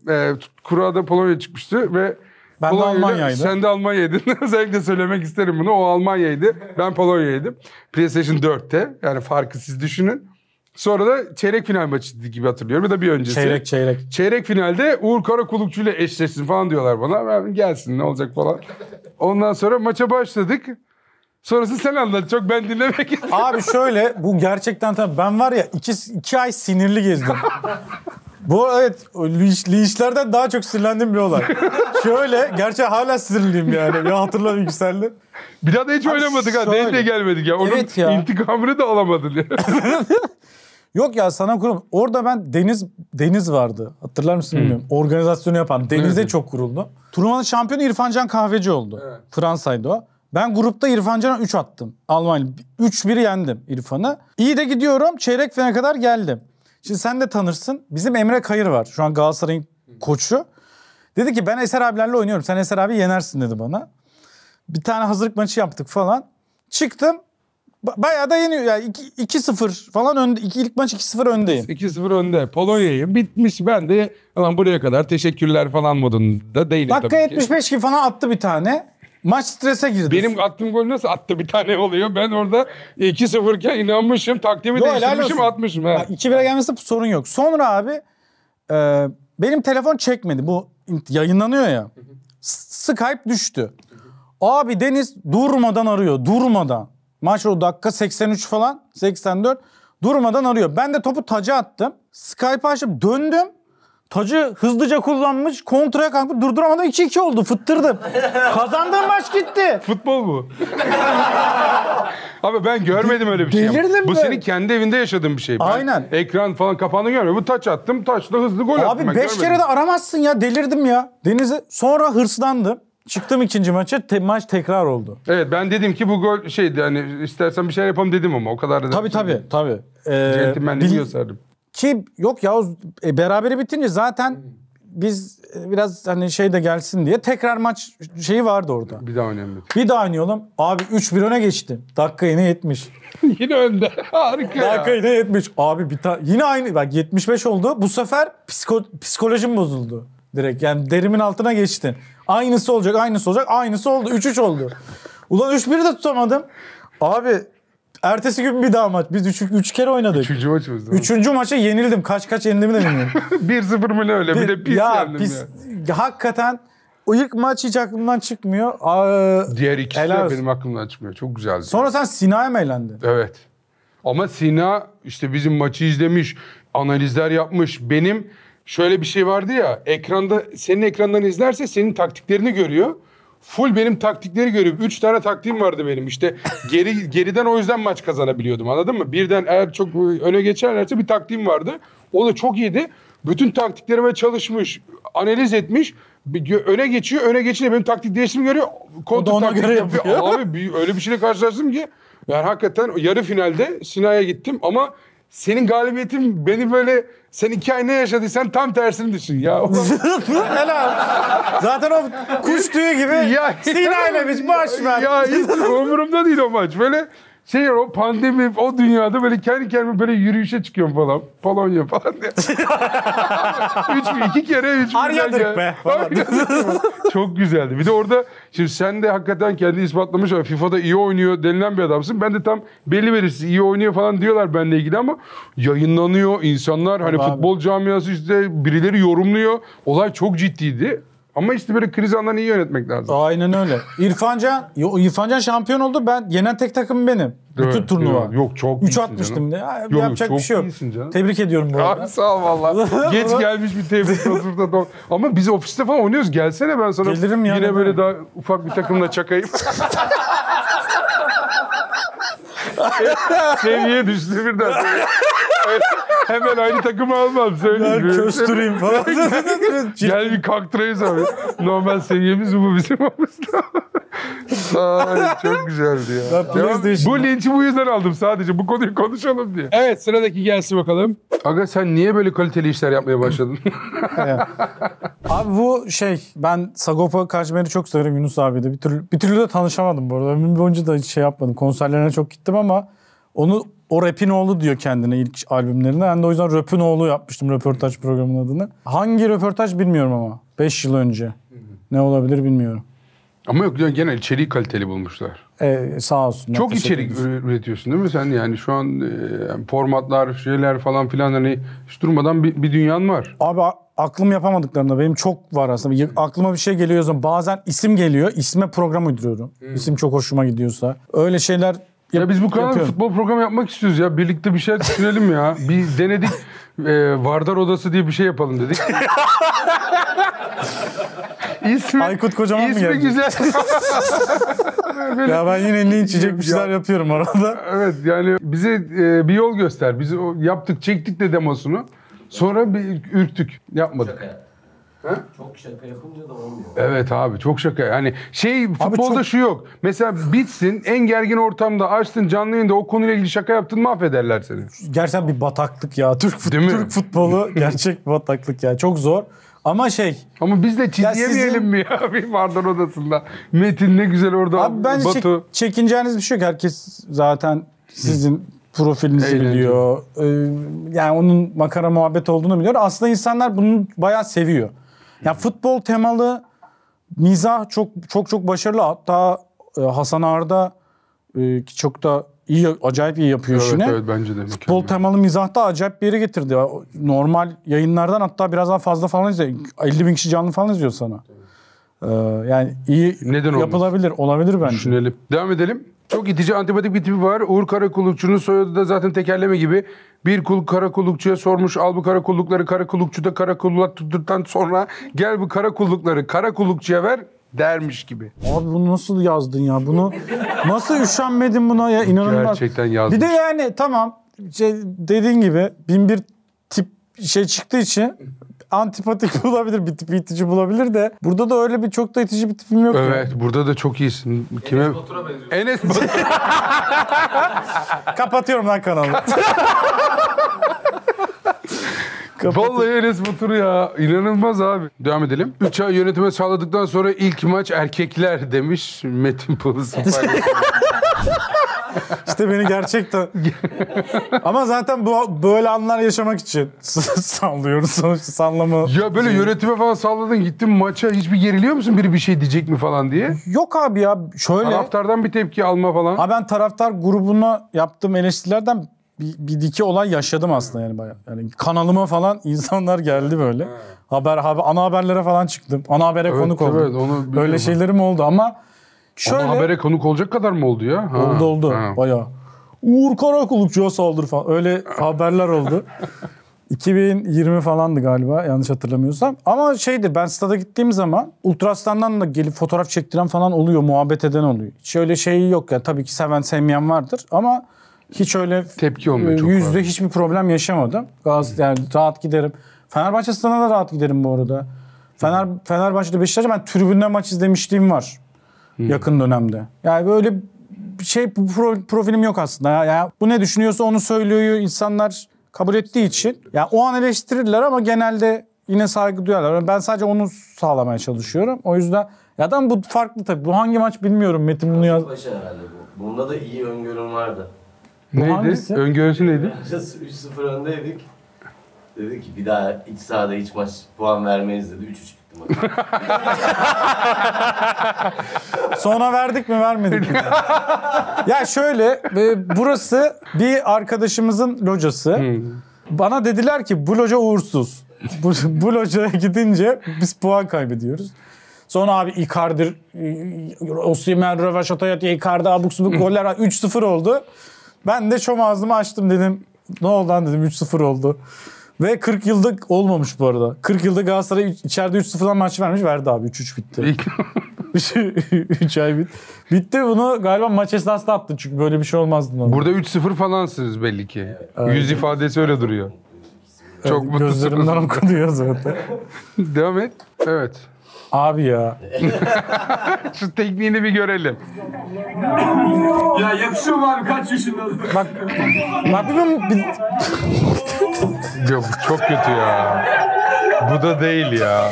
[SPEAKER 1] Kurada Polonya çıkmıştı ve
[SPEAKER 2] Ben de Almanya'ydım.
[SPEAKER 1] Sen de Almanya'ydın. Özellikle söylemek isterim bunu. O Almanya'ydı. Ben Polonya'ydım. PlayStation 4'te. Yani farkı siz düşünün. Sonra da çeyrek final maçıydı gibi hatırlıyorum. Ya da bir öncesi.
[SPEAKER 2] Çeyrek.
[SPEAKER 1] Çeyrek finalde Uğur Karakulukçu ile eşleşsin falan diyorlar bana. Ben gelsin ne olacak falan. Ondan sonra maça başladık. Sonrası sen anlat. Çok ben dinlemek istedim.
[SPEAKER 2] Abi şöyle, bu gerçekten tabii ben var ya 2 ay sinirli gezdim. Bu evet linçlerden daha çok sinirlendiğim bir olay. Şöyle, gerçi hala sinirliyim yani. Ya hatırla yükseldi.
[SPEAKER 1] Bir daha da hiç oynamadık ha.
[SPEAKER 2] şöyle.
[SPEAKER 1] Değil gelmedik ya. Onun
[SPEAKER 2] Evet ya.
[SPEAKER 1] intikamını da alamadın ya.
[SPEAKER 2] Yok ya sana kurum. Orada ben Deniz vardı. Hatırlar mısın bilmiyorum. Organizasyonu yapan. Deniz'e
[SPEAKER 1] Evet.
[SPEAKER 2] çok kuruldu. Turnuvanın şampiyonu İrfancan Kahveci oldu.
[SPEAKER 1] Evet.
[SPEAKER 2] Fransa'ydı o. Ben grupta İrfancan'a 3 attım. Almanya. 3-1 yendim İrfan'ı. İyi de gidiyorum. Çeyrek finale kadar geldim. Şimdi sen de tanırsın. Bizim Emre Kayır var. Şu an Galatasaray'ın koçu. Dedi ki ben Eser abilerle oynuyorum. Sen Eser abi yenersin dedi bana. Bir tane hazırlık maçı yaptık falan. Çıktım. Bayağı da yeniyor. Yani 2-0 falan önde. İlk maç 2-0 öndeyim.
[SPEAKER 1] 2-0 önde. Polonya'yı bitmiş. Ben de lan buraya kadar teşekkürler falan modunda değilim
[SPEAKER 2] Dakika
[SPEAKER 1] tabii ki.
[SPEAKER 2] 75 gibi falan attı bir tane. Maç strese girdi.
[SPEAKER 1] Benim attığım gol nasıl attı bir tane oluyor? Ben orada 2-0 iken inanmışım. Taktiğimi değiştirmişim, atmışım. He.
[SPEAKER 2] 2-1'e gelmesi sorun yok. Sonra abi benim telefon çekmedi. Bu yayınlanıyor ya. Skype düştü. Abi Deniz durmadan arıyor. Durmadan. Maç o dakika 83 falan. 84. Durmadan arıyor. Ben de topu taca attım. Skype açıp döndüm. Tacı hızlıca kullanmış. Kontraya kalkıp durduramadan 2-2 oldu. Fıttırdım. Kazandığım maç gitti.
[SPEAKER 1] Futbol bu. Abi ben görmedim öyle bir şey.
[SPEAKER 2] Delirdim
[SPEAKER 1] Bu
[SPEAKER 2] ben.
[SPEAKER 1] senin kendi evinde yaşadığın bir şey. Ben
[SPEAKER 2] Aynen.
[SPEAKER 1] ekran falan kapağını görmüyorum. Bu taç attım. Taçla hızlı gol attım.
[SPEAKER 2] Abi 5 kere de aramazsın ya. Delirdim ya. Deniz'i sonra hırslandım. Çıktım ikinci maça. Maç tekrar oldu.
[SPEAKER 1] Evet ben dedim ki bu gol şeydi hani istersen bir şey yapalım dedim ama o kadar da.
[SPEAKER 2] Tabii.
[SPEAKER 1] Centilmenliği gösterdim.
[SPEAKER 2] Ki yok ya berabere bitince zaten biz biraz hani şey de gelsin diye tekrar maç şeyi vardı orada.
[SPEAKER 1] Bir daha oynayalım dedim.
[SPEAKER 2] Bir daha oynayalım. Abi 3-1 öne geçti. Dakika yine 70.
[SPEAKER 1] Yine önde. Harika
[SPEAKER 2] Dakika
[SPEAKER 1] ya.
[SPEAKER 2] yine 70. Abi yine aynı. Bak 75 oldu. Bu sefer psikolojim bozuldu. Direkt yani derimin altına geçtin. Aynısı olacak. Aynısı oldu. 3-3 oldu. Ulan 3-1'i de tutamadım. Abi ertesi gün bir daha maç. Biz 3 kere oynadık.
[SPEAKER 1] Üçüncü maçımız değil mi?
[SPEAKER 2] 3. maça yenildim. Kaç yenildim de bilmiyorum.
[SPEAKER 1] 1-0 mı ne öyle? Bir de pis yendim ya.
[SPEAKER 2] Hakikaten o ilk maç hiç aklımdan çıkmıyor.
[SPEAKER 1] Diğer ikisi
[SPEAKER 2] helal
[SPEAKER 1] de
[SPEAKER 2] olsun.
[SPEAKER 1] benim aklımdan çıkmıyor. Çok güzeldi.
[SPEAKER 2] Sonra sen Sina'ya mı eğlendin?
[SPEAKER 1] Evet. Ama Sina işte bizim maçı izlemiş, analizler yapmış. Benim şöyle bir şey vardı ya, ekranda senin ekrandan izlerse senin taktiklerini görüyor. Full benim taktikleri görüyor. 3 tane taktiğim vardı benim. İşte geriden o yüzden maç kazanabiliyordum. Anladın mı? Birden eğer çok öne geçerlerse bir taktiğim vardı. O da çok iyiydi. Bütün taktiklerime çalışmış, analiz etmiş. Öne geçiyor. Öne geçince benim taktik değişimi görüyor.
[SPEAKER 2] O da ona göre yapıyor.
[SPEAKER 1] Abi öyle bir şeyle karşılaştım ki. Yani hakikaten yarı finalde Sina'ya gittim ama senin galibiyetin beni böyle sen 2 ay ne yaşadıysan tam tersini düşün ya.
[SPEAKER 2] Helal. Zaten o kuş tüyü gibi Sina'yla biz boş ver.
[SPEAKER 1] Ya hiç umurumda değil o maç. Böyle o pandemi o dünyada böyle kendi kendime böyle yürüyüşe çıkıyorum falan. Polonya falan diye. 2 kere 3
[SPEAKER 2] Aryadık be.
[SPEAKER 1] Çok güzeldi. Bir de orada şimdi sen de hakikaten kendi ispatlamış FIFA'da iyi oynuyor denilen bir adamsın. Ben de tam belli belirsiz iyi oynuyor falan diyorlar benimle ilgili ama yayınlanıyor. İnsanlar hani futbol camiası işte birileri yorumluyor. Olay çok ciddiydi. Ama işte böyle kriz anlarını iyi yönetmek lazım.
[SPEAKER 2] Aynen öyle. İrfan Can şampiyon oldu. Ben yenen tek takım benim. Bütün turnuva.
[SPEAKER 1] Yok çok
[SPEAKER 2] 3 atmıştım de. Yapacak bir şey yok. Tebrik ediyorum bu arada.
[SPEAKER 1] Abi sağ ol valla. Geç gelmiş bir tebrik hazırda. Ama biz ofiste falan oynuyoruz. Gelsene ben sana
[SPEAKER 2] Gelirim ya,
[SPEAKER 1] yine böyle daha ufak bir takımla çakayım. Seviye düştü birden. Hemen aynı takımı almam söyleyeyim.
[SPEAKER 2] Ben köstüreyim falan.
[SPEAKER 1] Gel bir kaktırayız abi. Normal seviyemiz bu bizim aramızda. Ay, çok güzeldi ya. Bu linçi bu yüzden aldım sadece. Bu konuyu konuşalım diye. Evet sıradaki gelsin bakalım. Aga sen niye böyle kaliteli işler yapmaya başladın?
[SPEAKER 2] Abi bu ben Sagopa Kajmer'i çok severim Yunus abiyle. Bir türlü de tanışamadım bu arada. Ömrüm boyunca da hiç şey yapmadım. Konserlerine çok gittim ama o rap'in oğlu diyor kendine ilk albümlerinde. Ben de o yüzden rap'in oğlu yapmıştım röportaj programının adını. Hangi röportaj bilmiyorum ama. 5 yıl önce. Ne olabilir bilmiyorum.
[SPEAKER 1] Ama yok genel içeriği kaliteli bulmuşlar.
[SPEAKER 2] Sağ olsun.
[SPEAKER 1] Çok içerik üretiyorsun değil mi sen? Yani şu an formatlar, şeyler falan filan hani hiç durmadan bir dünyan var.
[SPEAKER 2] Abi aklım yapamadıklarında benim çok var aslında. Aklıma bir şey geliyor zaman bazen isim geliyor. İsme program uyduruyorum. İsim çok hoşuma gidiyorsa. Öyle şeyler
[SPEAKER 1] ya biz bu kanalda futbol programı yapmak istiyoruz ya. Birlikte bir şey düşünelim ya. Bir denedik. Vardar Odası diye bir şey yapalım dedik.
[SPEAKER 2] Aykut Kocaman mı geldi?
[SPEAKER 1] İsmi güzel.
[SPEAKER 2] Ya ben yine linç yiyecek bir şeyler yapıyorum arada.
[SPEAKER 1] Evet yani bize bir yol göster. Biz yaptık çektik de demosunu. Sonra bir ürktük. Yapmadık.
[SPEAKER 4] Çok şaka yapınca da olmuyor.
[SPEAKER 1] Evet abi çok şaka. Yani futbolda şu yok. Mesela bitsin en gergin ortamda açtın canlı yayında o konuyla ilgili şaka yaptın mahvederler seni.
[SPEAKER 2] Gerçekten bir bataklık ya. Türk futbolu gerçek bir bataklık ya. Çok zor. Ama
[SPEAKER 1] Ama biz de çizeyemeyelim mi ya bir pardon odasında? Metin ne güzel orada.
[SPEAKER 2] Abi bence
[SPEAKER 1] Batu.
[SPEAKER 2] çekineceğiniz bir şey yok. Herkes zaten sizin profilinizi
[SPEAKER 1] Eğlenceli.
[SPEAKER 2] biliyor. Yani onun makara muhabbet olduğunu biliyor. Aslında insanlar bunu bayağı seviyor. Yani futbol temalı mizah çok başarılı. Hatta Hasan Arda çok da iyi, acayip iyi yapıyor işini.
[SPEAKER 1] Evet bence de.
[SPEAKER 2] Futbol temalı mizahta acayip bir yere getirdi. Normal yayınlardan hatta biraz daha fazla falan izliyor. 50 bin kişi canlı falan izliyor sana. Yani iyi
[SPEAKER 1] Neden olmaz?
[SPEAKER 2] yapılabilir. Olabilir bence.
[SPEAKER 1] Düşünelim. Devam edelim. Çok itici, antipatik bir tipi var. Uğur Karakullukçu'nun soyadı da zaten tekerleme gibi. Bir kul karakullukçuya sormuş. Al bu karakullukları karakullukçuda karakulluğa tuttuktan sonra gel bu karakullukları karakullukçuya ver dermiş gibi.
[SPEAKER 2] Abi bunu nasıl yazdın ya? Bunu nasıl üşenmedin buna ya? İnanılmaz.
[SPEAKER 1] Gerçekten yazmış.
[SPEAKER 2] Bir de yani tamam dediğin gibi bin bir tip çıktığı için antipatik bulabilir, bir tip itici bulabilir de burada da öyle bir çok da itici bir tipim yok.
[SPEAKER 1] Evet, burada da çok iyisin. Kime?
[SPEAKER 4] Enes Batur'a benziyorsun.
[SPEAKER 1] Enes Batur.
[SPEAKER 2] Kapatıyorum lan kanalı.
[SPEAKER 1] Vallahi Enes Batur ya. İnanılmaz abi. Devam edelim. 3 ay yönetime sağladıktan sonra ilk maç erkekler demiş. Metin Pılısı
[SPEAKER 2] İşte beni gerçekten... Ama zaten böyle anlar yaşamak için sallıyoruz sonuçta sallama.
[SPEAKER 1] Ya böyle yönetime falan salladın gittin maça hiçbir geriliyor musun biri bir şey diyecek mi falan diye?
[SPEAKER 2] Yok abi ya şöyle...
[SPEAKER 1] Taraftardan bir tepki alma falan.
[SPEAKER 2] Abi ben taraftar grubuna yaptığım eleştirilerden bir iki olay yaşadım aslında yani bayağı. Yani kanalıma falan insanlar geldi böyle. Ana haberlere falan çıktım. Ana habere konuk oldum.
[SPEAKER 1] Evet, onu biliyorum.
[SPEAKER 2] Öyle şeylerim oldu ama şöyle...
[SPEAKER 1] Ana habere konuk olacak kadar mı oldu ya? Ha,
[SPEAKER 2] Oldu.
[SPEAKER 1] ha.
[SPEAKER 2] Bayağı. Uğur Karakullukçu'ya saldır falan. Öyle haberler oldu. 2020 falandı galiba yanlış hatırlamıyorsam. Ama ben stada gittiğim zaman Ultrastan'dan da gelip fotoğraf çektiren falan oluyor. Muhabbet eden oluyor. Hiç öyle şey yok ya. Tabii ki seven sevmeyen vardır ama hiç öyle
[SPEAKER 1] Tepki olmuyor çok
[SPEAKER 2] yüzde
[SPEAKER 1] fazla.
[SPEAKER 2] hiçbir problem yaşamadım. Yani rahat giderim. Fenerbahçe stadına da rahat giderim bu arada. Fenerbahçe'de Beşiktaş'ta ben tribünden maç izlemişliğim var. Yakın dönemde. Yani böyle profilim yok aslında. Yani bu ne düşünüyorsa onu söylüyor insanlar kabul ettiği için. Yani o an eleştirirler ama genelde yine saygı duyarlar. Ben sadece onu sağlamaya çalışıyorum. O yüzden ya da bu farklı tabii. Bu hangi maç bilmiyorum. Metin bunu yaz.
[SPEAKER 4] Başa herhalde bu. Bunda da iyi öngörüm vardı.
[SPEAKER 1] Neydi?
[SPEAKER 2] hangisi?
[SPEAKER 1] Öngörüsü neydi?
[SPEAKER 4] 3-0 öndeydik. Dedi ki bir daha iç sahada hiç maç puan vermeyiz dedi. 3-3 bitti maç.
[SPEAKER 2] Sonra verdik mi vermedik mi? Ya şöyle burası bir arkadaşımızın locası. Bana dediler ki bu loca uğursuz. Bu locaya gidince biz puan kaybediyoruz. Sonra abi Icardi, Osimhen, Rövaşat'a Icardi abuk subuk goller 3-0 oldu. Ben de çom ağzımı açtım dedim. Ne oldu lan dedim 3-0 oldu. Ve 40 yılda olmamış bu arada. 40 yılda Galatasaray içeride 3-0'dan maç vermiş. Verdi abi 3-3 bitti. 3 ay bitti. Bunu galiba maç esnasında attı. Çünkü böyle bir şey olmazdı. Normalde.
[SPEAKER 1] Burada 3-0 falansınız belli ki. Yüz ifadesi öyle duruyor. Çok mutlusunuz.
[SPEAKER 2] Gözlerimden okunuyor zaten.
[SPEAKER 1] Devam et. Evet.
[SPEAKER 2] Abi ya.
[SPEAKER 1] Şu tekniğini bir görelim.
[SPEAKER 3] Ya yakışıyor mu abi kaç yaşında?
[SPEAKER 2] Bak bugün
[SPEAKER 1] Yok, çok kötü ya. Bu da değil ya.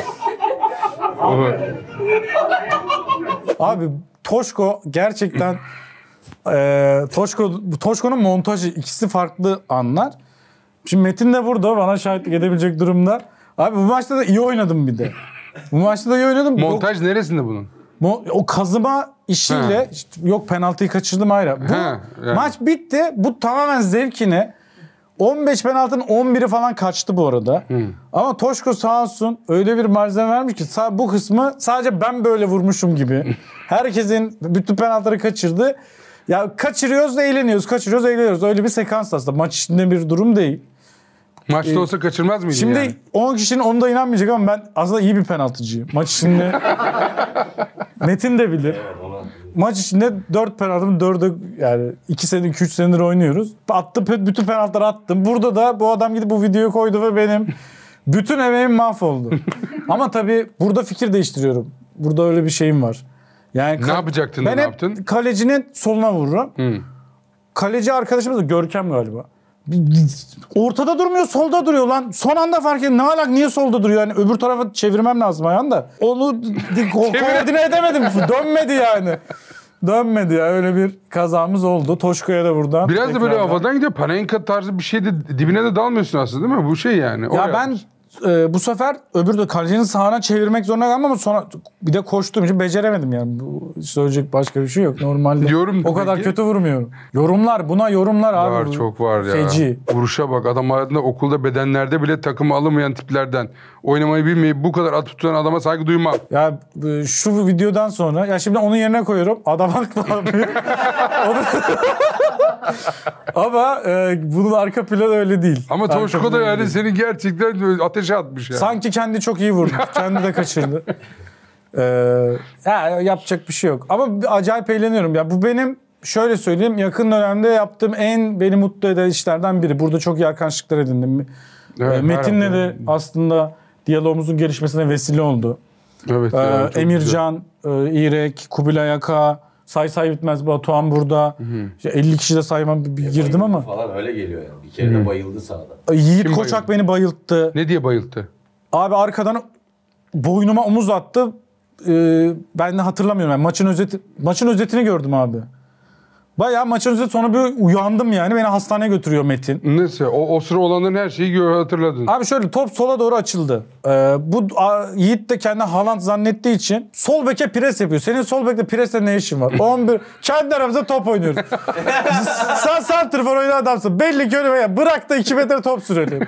[SPEAKER 2] abi Toşko gerçekten Toşko'nun montajı ikisi farklı anlar. Şimdi Metin de burada bana şahitlik edebilecek durumda. Abi bu maçta da iyi oynadım bir de. Bu maçta da iyi oynadım.
[SPEAKER 1] Montaj neresinde bunun?
[SPEAKER 2] O kazıma işiyle yok penaltıyı kaçırdım ayrı. Bu
[SPEAKER 1] Yani.
[SPEAKER 2] maç bitti. Bu tamamen zevkine 15 penaltının 11'i falan kaçtı bu arada. Ama Toşko sağ olsun öyle bir malzeme vermiş ki bu kısmı sadece ben böyle vurmuşum gibi. Herkesin bütün penaltıları kaçırdı. Ya kaçırıyoruz da eğleniyoruz, kaçırıyoruz eğleniyoruz. Öyle bir sekans aslında. Maç içinde bir durum değil.
[SPEAKER 1] Maçta olsa kaçırmaz mıydın
[SPEAKER 2] Şimdi
[SPEAKER 1] yani?
[SPEAKER 2] 10 kişinin onda inanmayacak ama ben aslında iyi bir penaltıcıyım. Maç içinde Metin de bilir. Maç içinde 4 penaltımı 4'e yani 2-3 senedir oynuyoruz. Bütün penaltıları attım. Burada da bu adam gidip bu videoyu koydu ve benim bütün emeğim mahvoldu. Ama tabii burada fikir değiştiriyorum. Burada öyle bir şeyim var. Yani
[SPEAKER 1] Ne yapacaktın da
[SPEAKER 2] ben
[SPEAKER 1] ne
[SPEAKER 2] hep
[SPEAKER 1] yaptın?
[SPEAKER 2] kalecinin soluna vururum. Kaleci arkadaşımız da Görkem galiba. Ortada durmuyor, solda duruyor lan. Son anda fark ettim. Ne alak, niye solda duruyor? Yani öbür tarafa çevirmem lazım ayağını da. Onu koordine edemedim. Dönmedi yani. Dönmedi ya. Öyle bir kazamız oldu. Toşko'ya da buradan.
[SPEAKER 1] Biraz da böyle
[SPEAKER 2] tekrardan.
[SPEAKER 1] havadan gidiyor. Panenka tarzı bir şey de dibine de dalmıyorsun aslında değil mi? Bu şey yani.
[SPEAKER 2] Ya
[SPEAKER 1] Oraya
[SPEAKER 2] ben bu sefer öbür de kalecinin sağına çevirmek zorunda kaldım ama sonra bir de koştuğum için beceremedim yani. Bu söyleyecek başka bir şey yok. Normalde
[SPEAKER 1] Diyorum
[SPEAKER 2] o kadar
[SPEAKER 1] peki.
[SPEAKER 2] kötü vurmuyorum. Buna yorumlar abi.
[SPEAKER 1] var, çok var ya.
[SPEAKER 2] Feci.
[SPEAKER 1] Vuruşa bak. Adam hayatında okulda bedenlerde bile takımı alamayan tiplerden. Oynamayı bilmeyip bu kadar at tutan adama saygı duymam.
[SPEAKER 2] Ya şu videodan sonra ya şimdi onun yerine koyuyorum. Adam haklı abi. Ama bunun arka planı öyle değil.
[SPEAKER 1] Ama
[SPEAKER 2] Arka
[SPEAKER 1] Toşko da
[SPEAKER 2] planı
[SPEAKER 1] yani
[SPEAKER 2] değil.
[SPEAKER 1] seni gerçekten ateşe atmış yani.
[SPEAKER 2] Sanki kendi çok iyi vurdu. Kendi de kaçırdı. Ya yapacak bir şey yok. Ama acayip eğleniyorum. Ya bu benim şöyle söyleyeyim, yakın dönemde yaptığım en beni mutlu eden işlerden biri. Burada çok iyi arkadaşlıklar edindim.
[SPEAKER 1] Evet,
[SPEAKER 2] Metin'le
[SPEAKER 1] herhalde.
[SPEAKER 2] de aslında diyalogumuzun gelişmesine vesile oldu.
[SPEAKER 1] Evet. yani çok
[SPEAKER 2] Emircan, İrek, Kubilay Aka, say bitmez Batuhan burada. İşte 50 kişi de saymam bir girdim ama.
[SPEAKER 4] Falan öyle geliyor yani. Bir kere de bayıldı sağda.
[SPEAKER 2] Yiğit
[SPEAKER 1] Kim
[SPEAKER 2] Koçak
[SPEAKER 1] bayıldı?
[SPEAKER 2] beni bayılttı.
[SPEAKER 1] Ne diye bayılttı?
[SPEAKER 2] Abi arkadan boynuma omuz attı. Ben de hatırlamıyorum. Yani maçın özetini gördüm abi. Bayağı maçın özeti, sonra bir uyandım yani. Beni hastaneye götürüyor Metin.
[SPEAKER 1] Neyse o sıra olanların her şeyi hatırladın.
[SPEAKER 2] Abi şöyle top sola doğru açıldı. Yiğit de kendi Haaland zannettiği için sol beke pres yapıyor. Senin sol bekle presle ne işin var? 11 kendi aramızda top oynuyoruz. Sen santrfor oynayan adamsın. Belli ki öyle veya bırak da 2 metre top sürelim.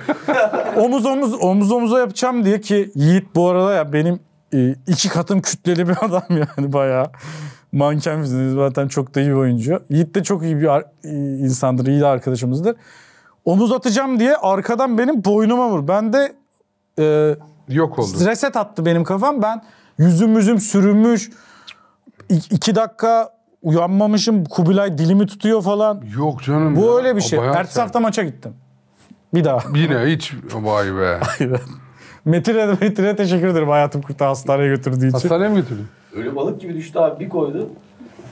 [SPEAKER 2] omuz omuza yapacağım diye ki Yiğit bu arada ya benim 2 katım kütleli bir adam yani bayağı. Manken biziniz zaten, çok da iyi bir oyuncu. Yiğit de çok iyi bir insandır, iyi de arkadaşımızdır. Omuz atacağım diye arkadan benim boynuma vur. Ben de
[SPEAKER 1] Yok oldu.
[SPEAKER 2] reset attı benim kafam. Ben yüzüm sürünmüş. 2 dakika uyanmamışım. Kubilay dilimi tutuyor falan.
[SPEAKER 1] Yok canım.
[SPEAKER 2] Bu
[SPEAKER 1] ya.
[SPEAKER 2] öyle bir
[SPEAKER 1] O
[SPEAKER 2] şey.
[SPEAKER 1] bayağı
[SPEAKER 2] Ertesi
[SPEAKER 1] sert.
[SPEAKER 2] hafta maça gittim. Bir daha.
[SPEAKER 1] Yine hiç vay be.
[SPEAKER 2] Metin'e teşekkür ederim hayatım kurtardı, hastaneye götürdüğü için.
[SPEAKER 1] Hastaneye mi götürdün?
[SPEAKER 4] Ölü balık gibi düştü abi, bir koydu.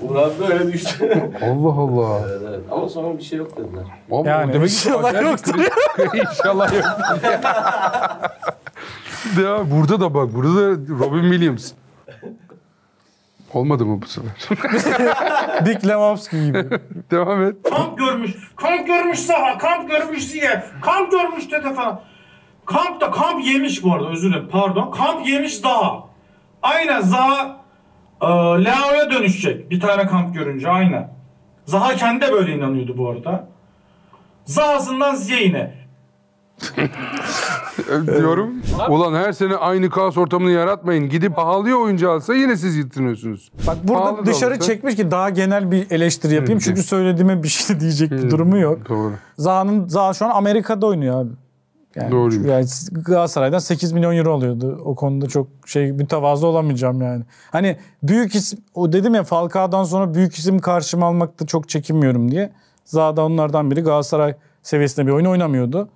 [SPEAKER 4] Uğur abi böyle düştü.
[SPEAKER 1] Allah Allah.
[SPEAKER 4] Evet. Ama sonra bir şey yok dediler.
[SPEAKER 1] Abi,
[SPEAKER 2] Yani
[SPEAKER 1] demek ki
[SPEAKER 2] inşallah
[SPEAKER 1] acayip
[SPEAKER 2] yoktur.
[SPEAKER 1] İnşallah yoktur. Ya burada da bak, burada da Robin Williams. Olmadı mı bu sefer?
[SPEAKER 2] Dick Lewandowski gibi.
[SPEAKER 1] Devam et.
[SPEAKER 3] Kamp görmüş saha, kamp görmüş diye. Kamp görmüş dedi falan. Kamp yemiş bu arada, özür dilerim, pardon. Kamp yemiş Zaha. Aynen Zaha Leao'ya dönüşecek bir tane kamp görünce, aynen. Zaha kendi de böyle inanıyordu bu arada. Zaha'sından Ziyeh'ine.
[SPEAKER 1] Diyorum. Ulan her sene aynı kaos ortamını yaratmayın. Gidip pahalıya oyuncu alsa yine siz yitiriyorsunuz.
[SPEAKER 2] Bak burada
[SPEAKER 1] Pahalı da
[SPEAKER 2] dışarı
[SPEAKER 1] olsa.
[SPEAKER 2] çekmiş ki daha genel bir eleştiri yapayım. Çünkü söylediğime bir şey diyecek bir durumu yok.
[SPEAKER 1] Doğru.
[SPEAKER 2] Zaha şu an Amerika'da oynuyor abi. Yani,
[SPEAKER 1] Doğruymuş.
[SPEAKER 2] yani Galatasaray'dan 8 milyon euro alıyordu. O konuda çok mütevazı olamayacağım yani. Hani büyük isim, o dedim ya, Falcao'dan sonra büyük isim karşıma almakta çok çekinmiyorum diye. Zaha da onlardan biri. Galatasaray seviyesinde bir oyun oynamıyordu.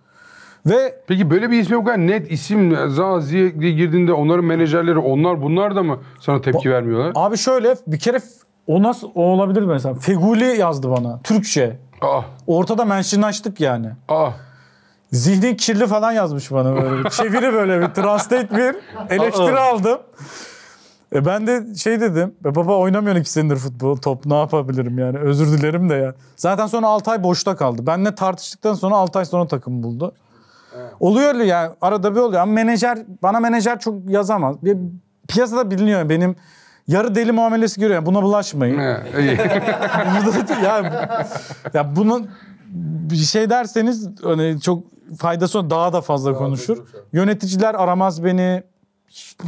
[SPEAKER 2] Ve
[SPEAKER 1] Peki böyle bir ismi bu kadar net isim Zazi'ye girdiğinde onların menajerleri bunlar da mı sana tepki vermiyorlar?
[SPEAKER 2] abi şöyle bir kere o olabilir mesela. Feguli yazdı bana Türkçe. Ortada mentionlaştık yani. Zihni kirli falan yazmış bana böyle. Çeviri böyle bir translate bir eleştiri aldım. Ben de şey dedim. Baba oynamıyorsun 2 senedir futbol. Top ne yapabilirim yani. Özür dilerim de ya. Zaten sonra 6 ay boşta kaldı. Benle tartıştıktan sonra 6 ay sonra takım buldu. Oluyor öyle yani. Arada bir oluyor. Ama bana menajer çok yazamaz. Piyasada biliniyor benim. Yarı deli muamelesi görüyor. Yani buna bulaşmayın. ya bunun bir şey derseniz hani çok faydası daha da fazla konuşur. Yöneticiler aramaz beni.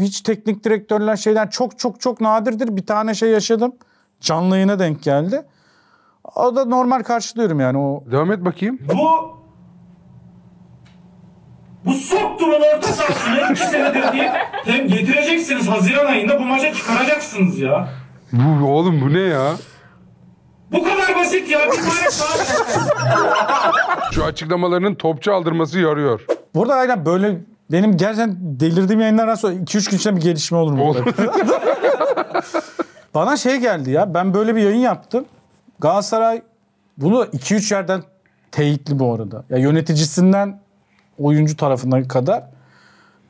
[SPEAKER 2] Hiç teknik direktörler şeyler çok nadirdir. Bir tane şey yaşadım. Canlı yayına denk geldi. O da normal karşılıyorum yani o.
[SPEAKER 1] Devam et bakayım.
[SPEAKER 3] Bu soktuğumun orta sahasını 2 senedir diye hem getireceksiniz Haziran ayında, bu maça çıkaracaksınız ya.
[SPEAKER 1] Oğlum bu ne ya?
[SPEAKER 3] Bu kadar basit ya. Bir tane sağ.
[SPEAKER 1] Şu açıklamalarının topçu aldırması yarıyor.
[SPEAKER 2] Burada aynen böyle benim gerçekten delirdiğim yayınlardan sonra 2-3 gün içinde bir gelişme olur mu? Bana şey geldi ya, ben böyle bir yayın yaptım. Galatasaray bunu 2-3 yerden teyitli bu arada. Ya yöneticisinden oyuncu tarafına kadar.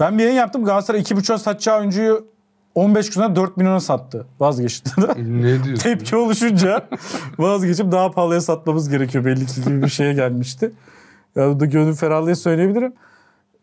[SPEAKER 2] Ben bir yayın yaptım. Galatasaray 2,5'a satacağı oyuncuyu 15 güne 4 milyona sattı. Vazgeçti.
[SPEAKER 1] Ne diyorsun?
[SPEAKER 2] Tepki oluşunca vazgeçip daha pahalıya satmamız gerekiyor belli ki gibi bir şeye gelmişti. Ya bu da gönül ferahlığı söyleyebilirim.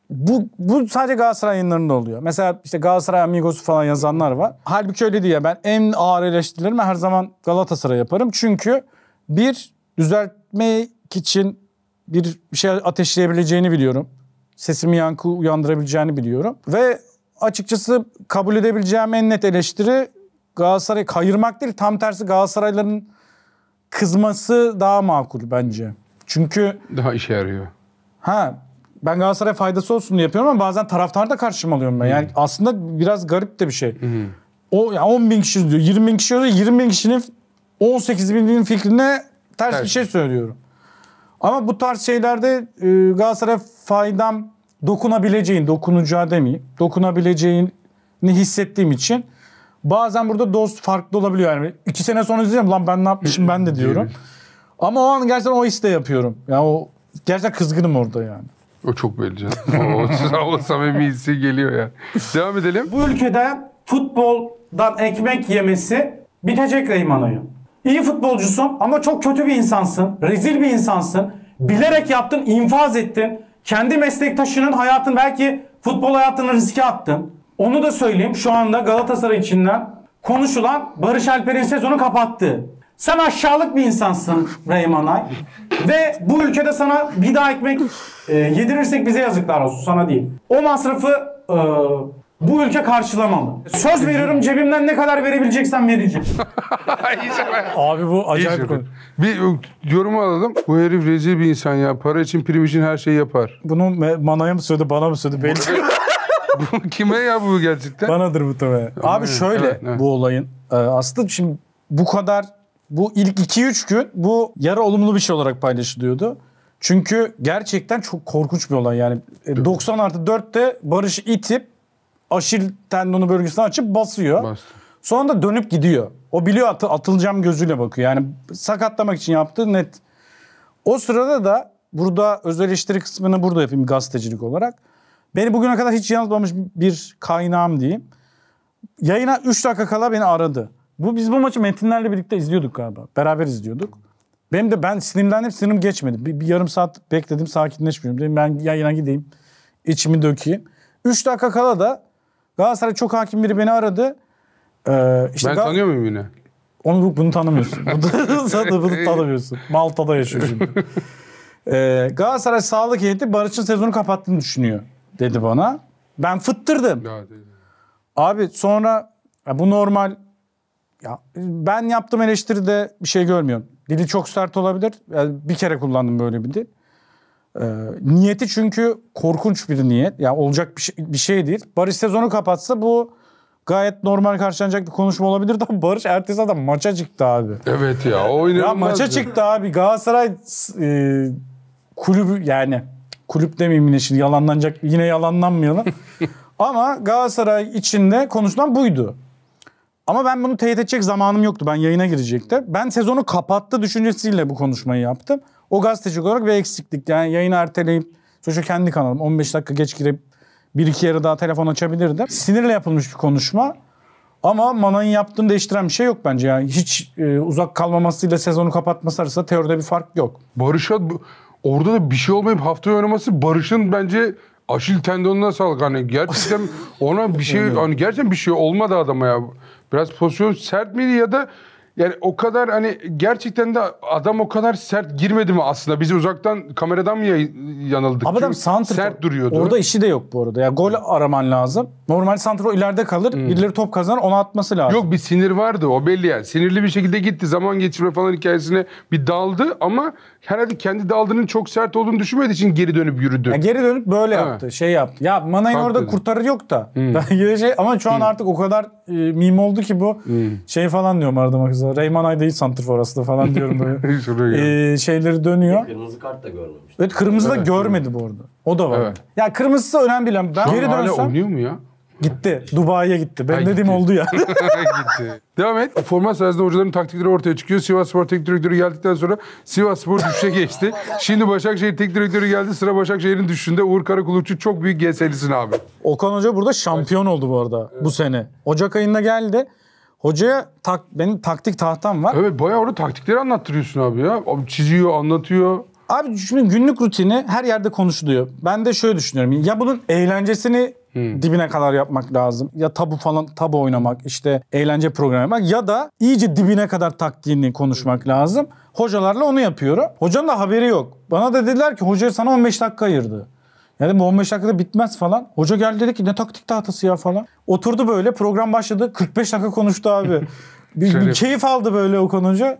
[SPEAKER 2] Bu sadece Galatasaray yayınlarında oluyor. Mesela işte Galatasaray Amigos'u falan yazanlar var. Halbuki öyle değil ya. Ben en ağır eleştirilerimi her zaman Galatasaray yaparım. Çünkü bir, düzeltmek için bir şey ateşleyebileceğini biliyorum. Sesimi yankı uyandırabileceğini biliyorum. Ve açıkçası kabul edebileceğim en net eleştiri Galatasaray'ı kayırmak değil. Tam tersi Galatasaraylıların kızması daha makul bence. Çünkü
[SPEAKER 1] Daha işe yarıyor.
[SPEAKER 2] ben Galatasaray faydası olsun diye yapıyorum ama bazen taraftar da karşıma alıyorum ben. Yani aslında biraz garip de bir şey. O yani 10 bin kişi diyor, 20 bin kişi diyor, 20 bin kişinin 18 binin fikrine ters bir şey söylüyorum. Ama bu tarz şeylerde Galatasaray faydam dokunacağı demeyeyim, dokunabileceğini hissettiğim için bazen burada dost farklı olabiliyor. Yani 2 sene sonra izleyeceğim lan ben ne yapmışım ben de diyorum. Ama o an gerçekten o iste yapıyorum. Yani o gerçekten kızgınım orada yani.
[SPEAKER 1] O çok belli canım. O samimi hissi geliyor ya. Devam edelim.
[SPEAKER 3] Bu ülkede futboldan ekmek yemesi bitecek Reymana'yı. İyi futbolcusun ama çok kötü bir insansın. Rezil bir insansın. Bilerek yaptın, infaz ettin. Kendi meslektaşının hayatını, belki futbol hayatını riske attın. Onu da söyleyeyim. Şu anda Galatasaray içinden konuşulan Barış Alper'in sezonu kapattı. Sen aşağılık bir insansın Reymanay. Ve bu ülkede sana bir daha ekmek yedirirsek bize yazıklar olsun, sana değil. O masrafı bu ülke karşılamalı. Söz veriyorum, cebimden ne kadar verebileceksen vereceğim.
[SPEAKER 2] Abi bu acayip bir konu.
[SPEAKER 1] Bir yorumu alalım. Bu herif rezil bir insan ya. Para için, prim için her şeyi yapar.
[SPEAKER 2] Bunu Mana'ya mı söyledi, bana mı söyledi belli.
[SPEAKER 1] Kime ya bu gerçekten?
[SPEAKER 2] Banadır bu tabii. Abi şöyle
[SPEAKER 1] evet.
[SPEAKER 2] bu olayın. Aslında şimdi bu ilk 2-3 gün bu yarı olumlu bir şey olarak paylaşılıyordu. Çünkü gerçekten çok korkunç bir olay yani. 90+4'te Barış'ı itip Aşil tendonu bölgesini açıp basıyor.
[SPEAKER 1] Bastı.
[SPEAKER 2] Sonra da dönüp gidiyor. O biliyor atılacağım gözüyle bakıyor. Yani sakatlamak için yaptığı net. O sırada da burada öz eleştiri kısmını burada yapayım gazetecilik olarak. Beni bugüne kadar hiç yanıltmamış bir kaynağım diyeyim. Yayına 3 dakika kala beni aradı. Biz bu maçı Metinlerle birlikte izliyorduk galiba. Beraber izliyorduk. Ben sinirlendim, sinirim geçmedi. Bir yarım saat bekledim, sakinleşmiyorum. Dedim ben yayına gideyim, içimi dökeyim. 3 dakika kala da Galatasaray çok hakim biri beni aradı.
[SPEAKER 1] Ben tanıyor muyum yine?
[SPEAKER 2] Bunu tanımıyorsun. Bunu tanımıyorsun. Malta'da yaşıyor şimdi. Galatasaray sağlık heyeti Barış'ın sezonu kapattığını düşünüyor dedi bana. Ben fıttırdım. Abi sonra bu normal. Ya, ben yaptığım eleştiride bir şey görmüyorum. Dili çok sert olabilir. Yani bir kere kullandım böyle bir dil. Niyeti çünkü korkunç bir niyet. Yani olacak bir şey değil. Barış sezonu kapatsa bu gayet normal karşılanacak bir konuşma olabilirdi ama Barış ertesi adam maça çıktı abi.
[SPEAKER 1] Evet ya. O
[SPEAKER 2] ya maça çıktı abi. Galatasaray kulübü, yani kulüp demeyeyim yine, şimdi yalanlanacak, yine yalanlanmayalım. Ama Galatasaray içinde konuşulan buydu. Ama ben bunu teyit edecek zamanım yoktu. Ben yayına girecektim. Ben sezonu kapattı düşüncesiyle bu konuşmayı yaptım. O gazeteci olarak bir eksiklik. Yani yayını erteleyip, sonuçta kendi kanalım 15 dakika geç girip 1-2 yere daha telefon açabilirdim. Sinirle yapılmış bir konuşma. Ama Mana'nın yaptığını değiştiren bir şey yok bence. Yani hiç uzak kalmamasıyla sezonu kapatması arasında teoride bir fark yok.
[SPEAKER 1] Barış'a orada da bir şey olmayıp haftaya oynaması Barış'ın bence Aşil tendonuna sağlık. Hani gerçekten ona bir şey hani gerçekten bir şey olmadı adama ya. Biraz pozisyon sert miydi ya da yani o kadar hani gerçekten de adam o kadar sert girmedi mi aslında? Biz uzaktan kameradan mı yanıldık?
[SPEAKER 2] Ama adam
[SPEAKER 1] sert duruyordu.
[SPEAKER 2] Orada işi de yok bu arada. Ya gol araman lazım. Normal santrfor ileride kalır. Birileri top kazanır, onu atması lazım.
[SPEAKER 1] Yok, bir sinir vardı, o belli yani. Sinirli bir şekilde gitti. Zaman geçirme falan hikayesine bir daldı ama herhalde kendi daldığının çok sert olduğunu düşünmediği için geri dönüp yürüdü.
[SPEAKER 2] Ya geri dönüp böyle yaptı. Şey yaptı. Ya Manay'ın orada kurtarır yok da. Ben yine ama şu an artık o kadar meme oldu ki bu. Şey falan diyorum arada kızlar. Reymanay değil santrfor aslında falan diyorum böyle. Şeyleri dönüyor.
[SPEAKER 4] Kırmızı kart da görmemiş.
[SPEAKER 2] Evet, kırmızı da görmedi bu arada. O da var.
[SPEAKER 1] Evet.
[SPEAKER 2] Ya kırmızısı önemli değil. Ben geri
[SPEAKER 1] hala
[SPEAKER 2] dönsem.
[SPEAKER 1] oynuyor mu ya?
[SPEAKER 2] Gitti. Dubai'ye gitti. Benim
[SPEAKER 1] Ha,
[SPEAKER 2] dediğim
[SPEAKER 1] gitti.
[SPEAKER 2] oldu ya.
[SPEAKER 1] Gitti. Devam et. Format sayesinde hocaların taktikleri ortaya çıkıyor. Sivasspor teknik direktörü geldikten sonra Sivasspor düşüşe geçti. Şimdi Başakşehir teknik direktörü geldi. Sıra Başakşehir'in düşüşünde. Uğur Karakulukçu çok büyük GS'lisin abi.
[SPEAKER 2] Okan Hoca burada şampiyon oldu bu arada bu sene. Ocak ayında geldi. Hocaya benim taktik tahtam var.
[SPEAKER 1] Evet bayağı orada taktikleri anlattırıyorsun abi ya. Abi çiziyor, anlatıyor.
[SPEAKER 2] Abi şimdi günlük rutini her yerde konuşuluyor. Ben de şöyle düşünüyorum. Ya bunun eğlencesini dibine kadar yapmak lazım. Ya tabu oynamak, işte eğlence programı yapmak ya da iyice dibine kadar taktiğini konuşmak lazım. Hocalarla onu yapıyorum. Hocanın da haberi yok. Bana da dediler ki hoca sana 15 dakika ayırdı. Yani bu 15 dakikada bitmez falan. Hoca geldi dedi ki ne taktik tahtası ya falan. Oturdu böyle program başladı. 45 dakika konuştu abi. Bir keyif aldı böyle Okan Hoca.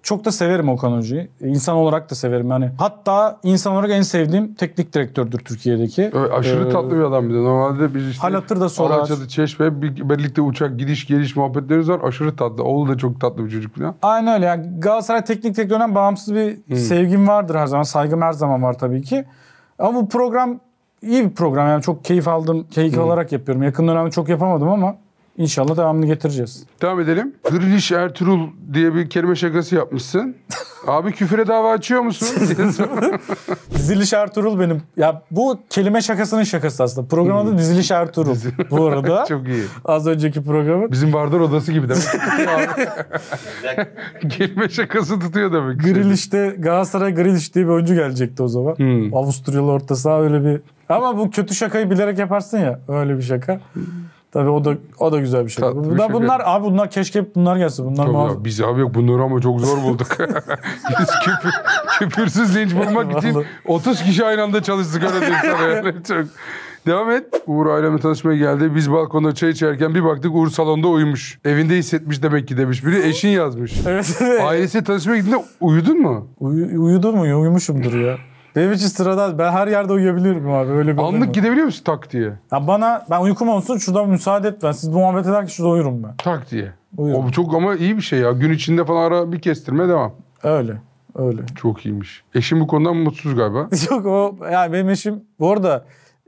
[SPEAKER 2] Çok da severim Okan Hoca'yı. İnsan olarak da severim yani. Hatta insan olarak en sevdiğim teknik direktördür Türkiye'deki.
[SPEAKER 1] Evet, aşırı tatlı bir adam bir de. Normalde biz işte
[SPEAKER 2] hal hatır da sorar.
[SPEAKER 1] Alaçatı, Çeşme birlikte uçak gidiş geliş muhabbetlerimiz var. Aşırı tatlı. Oğlu da çok tatlı bir çocuk falan.
[SPEAKER 2] Aynen öyle. Yani Galatasaray teknik direktöründen bağımsız bir sevgim vardır her zaman. Saygım her zaman var tabii ki. Ama bu program iyi bir program. Yani çok keyif aldım. Keyif alarak yapıyorum. Yakın dönemde çok yapamadım ama İnşallah devamını getireceğiz.
[SPEAKER 1] Devam edelim. Grilish Ertuğrul diye bir kelime şakası yapmışsın. Abi küfüre dava açıyor musun?
[SPEAKER 2] Diziliş Ertuğrul benim. Ya bu kelime şakasının şakası aslında. Programın adı Diziliş Ertuğrul bu arada.
[SPEAKER 1] Çok iyi.
[SPEAKER 2] Az önceki programı.
[SPEAKER 1] Bizim Vardar odası gibi demek. Kelime şakası tutuyor demek.
[SPEAKER 2] Grilish'te Galatasaray Grilish diye bir oyuncu gelecekti o zaman. Avusturyalı orta saha öyle bir. Ama bu kötü şakayı bilerek yaparsın ya. Öyle bir şaka. Tabii o da güzel bir şaka. Bunlar keşke bunlar gelse. Bunlar
[SPEAKER 1] biz abi yok bunları ama çok zor bulduk. Biz küfürsüz linç bulmak için 30 kişi aynı anda çalıştık öyle diyeyim sana. Yani çok. Devam et. Uğur aileme tanışmaya geldi. Biz balkonda çay içerken bir baktık Uğur salonda uyumuş. Evinde hissetmiş demek ki demiş. Biri eşin yazmış.
[SPEAKER 2] Evet.
[SPEAKER 1] Ailesi tanışmaya gittiğinde uyudun mu?
[SPEAKER 2] Uyudum mu? Uyumuşumdur ya. Benim için sıradan. Ben her yerde uyuyabilirim abi. Öyle bir
[SPEAKER 1] anlık gidebiliyor musun tak diye?
[SPEAKER 2] Ya ben uykum olsun şurada müsaade et ben. Siz bu muhabbet ederken şurada uyurum ben.
[SPEAKER 1] Tak diye.
[SPEAKER 2] Uyurum.
[SPEAKER 1] O çok ama iyi bir şey ya. Gün içinde falan ara bir kestirme devam.
[SPEAKER 2] Öyle.
[SPEAKER 1] Çok iyiymiş. Eşim bu konudan mutsuz galiba.
[SPEAKER 2] Yok yani benim eşim bu arada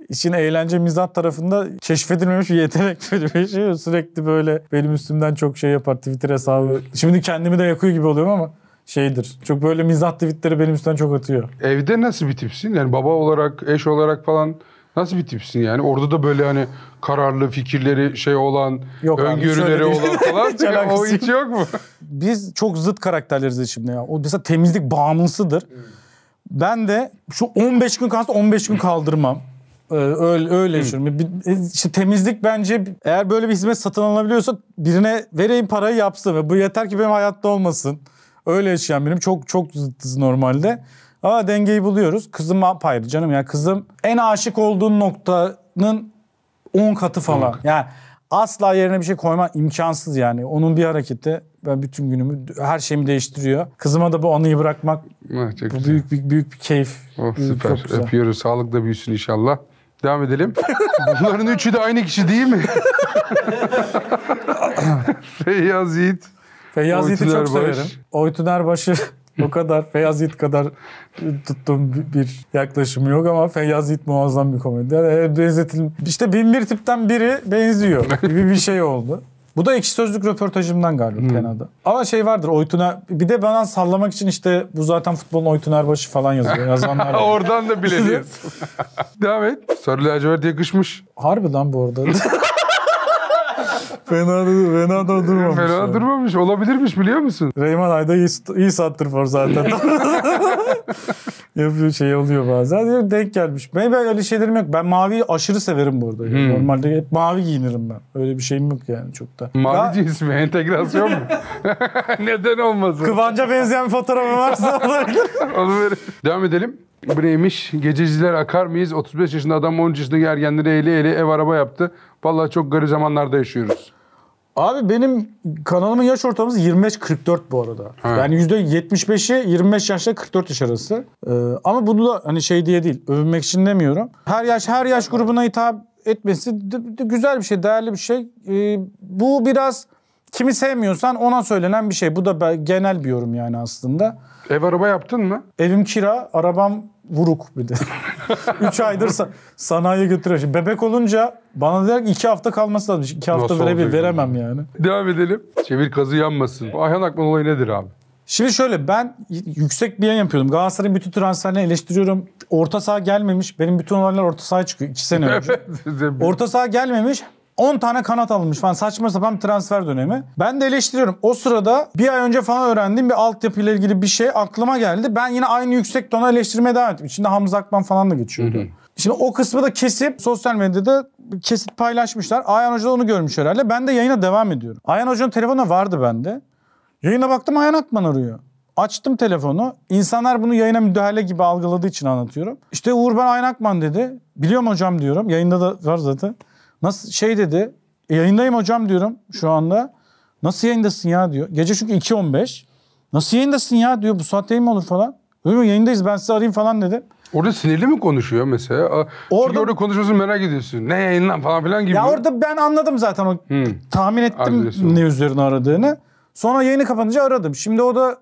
[SPEAKER 2] işin eğlence mizah tarafında keşfedilmemiş bir yetenek benim eşim. Sürekli böyle benim üstümden çok şey yapar Twitter hesabı. Şimdi kendimi de yakıyor gibi oluyorum ama şeydir. Çok böyle mizah tweetleri benim üstten çok atıyor.
[SPEAKER 1] Evde nasıl bir tipsin? Yani baba olarak, eş olarak falan nasıl bir tipsin yani? Orada da böyle hani kararlı fikirleri şey olan,
[SPEAKER 2] yok
[SPEAKER 1] öngörüleri olan falan. O hiç yok mu?
[SPEAKER 2] Biz çok zıt karakterleriz şimdi ya. O mesela temizlik bağımlısıdır. Ben de şu 15 gün kalsa 15 gün kaldırmam. Öyle yaşıyorum. İşte temizlik bence eğer böyle bir hizmet satın alınabiliyorsa birine vereyim parayı yapsın. Ve bu yeter ki benim hayatta olmasın. Öyle yaşayan benim. Çok zıttız normalde. Ama dengeyi buluyoruz. Kızım apayrı canım ya. Kızım en aşık olduğun noktanın 10 katı falan. Yani asla yerine bir şey koyma imkansız yani. Onun bir hareketi ben bütün günümü, her şeyimi değiştiriyor. Kızıma da bu anıyı bırakmak bu büyük bir keyif.
[SPEAKER 1] Oh, süper. Öpüyoruz. Sağlıkla büyüsün inşallah. Devam edelim. Bunların üçü de aynı kişi değil mi? Feyyaz Yiğit.
[SPEAKER 2] Feyyaz Yiğit'i çok severim. Oytun Erbaş'ı o kadar Feyyaz Yiğit kadar tuttuğum bir yaklaşımı yok ama Feyyaz Yiğit muazzam bir komedyen. İşte 1001 tipten biri benziyor gibi bir şey oldu. Bu da Ekşi Sözlük röportajımdan galiba Pena'da. Ama şey vardır bir de bana sallamak için işte bu zaten futbolun Oytun Erbaş'ı falan yazıyor. Yazanlar
[SPEAKER 1] oradan da bileniyorsun. Devam et. Sarı lacivert yakışmış.
[SPEAKER 2] Harbi lan bu arada. Fena da durmamış.
[SPEAKER 1] Fena durmamış. Olabilirmiş biliyor musun?
[SPEAKER 2] Reyman Ayda iyi santrfor zaten. Yapıyor şey oluyor bazen. Denk gelmiş. Benim öyle şeylerim yok. Ben maviyi aşırı severim bu arada. Normalde hep mavi giyinirim ben. Öyle bir şeyim yok yani çok da.
[SPEAKER 1] Mavi cins mi? Entegrasyon mu? Neden olmasın?
[SPEAKER 2] Kıvanç'a benzeyen bir fotoğrafı varsa
[SPEAKER 1] olabilir. Devam edelim. Bu neymiş? Gececiler akar mıyız? 35 yaşında adam 13 yaşındaki ergenleri eğle ev araba yaptı. Vallahi çok garip zamanlarda yaşıyoruz.
[SPEAKER 2] Abi benim kanalımın yaş ortalaması 25-44 bu arada. Ha. Yani %75'i 25 yaşla 44 yaş arası. Ama bunu da hani şey diye değil, övünmek için demiyorum. Her yaş grubuna hitap etmesi güzel bir şey, değerli bir şey. Bu biraz kimi sevmiyorsan ona söylenen bir şey. Bu da genel bir yorum yani aslında.
[SPEAKER 1] Ev araba yaptın mı?
[SPEAKER 2] Evim kira, arabam vuruk bir de. 3 aydır sanayiye götürüyor. Şimdi bebek olunca bana dediler ki 2 hafta kalması lazım. 2 hafta veremem yani.
[SPEAKER 1] Devam edelim. Çevir kazı yanmasın. Ayhan Akman olayı nedir abi?
[SPEAKER 2] Şimdi şöyle, ben yüksek bir yayın yapıyordum. Galatasaray'ın bütün transferlerini eleştiriyorum. Orta saha gelmemiş. Benim bütün olaylar orta sahaya çıkıyor 2 sene önce. Orta saha gelmemiş. 10 tane kanat alınmış falan, saçma sapan bir transfer dönemi. Ben de eleştiriyorum. O sırada bir ay önce falan öğrendiğim bir altyapıyla ilgili bir şey aklıma geldi. Ben yine aynı yüksek tona eleştirmeye devam ettim. İçinde Hamza Akman falan da geçiyordu. Şimdi o kısmı da kesip sosyal medyada kesit paylaşmışlar. Ayhan Hoca da onu görmüş herhalde. Ben de yayına devam ediyorum. Ayhan Hoca'nın telefonu vardı bende. Yayına baktım, Ayhan Akman arıyor. Açtım telefonu. İnsanlar bunu yayına müdahale gibi algıladığı için anlatıyorum. İşte Uğur, ben Ayhan Akman dedi. Biliyorum hocam diyorum. Yayında da var zaten. Nasıl şey dedi. Yayındayım hocam diyorum şu anda. Nasıl yayındasın ya diyor. Gece çünkü 2.15. Nasıl yayındasın ya diyor. Bu saatte mi olur falan. Öyle mi, yayındayız, ben size arayayım falan dedim.
[SPEAKER 1] Orada sinirli mi konuşuyor mesela? Çünkü orada konuşmasını merak ediyorsun. Ne yayınlan falan filan gibi.
[SPEAKER 2] Ya orada ben anladım zaten, o tahmin ettim ne üzerine aradığını. Sonra yayını kapanınca aradım. Şimdi o da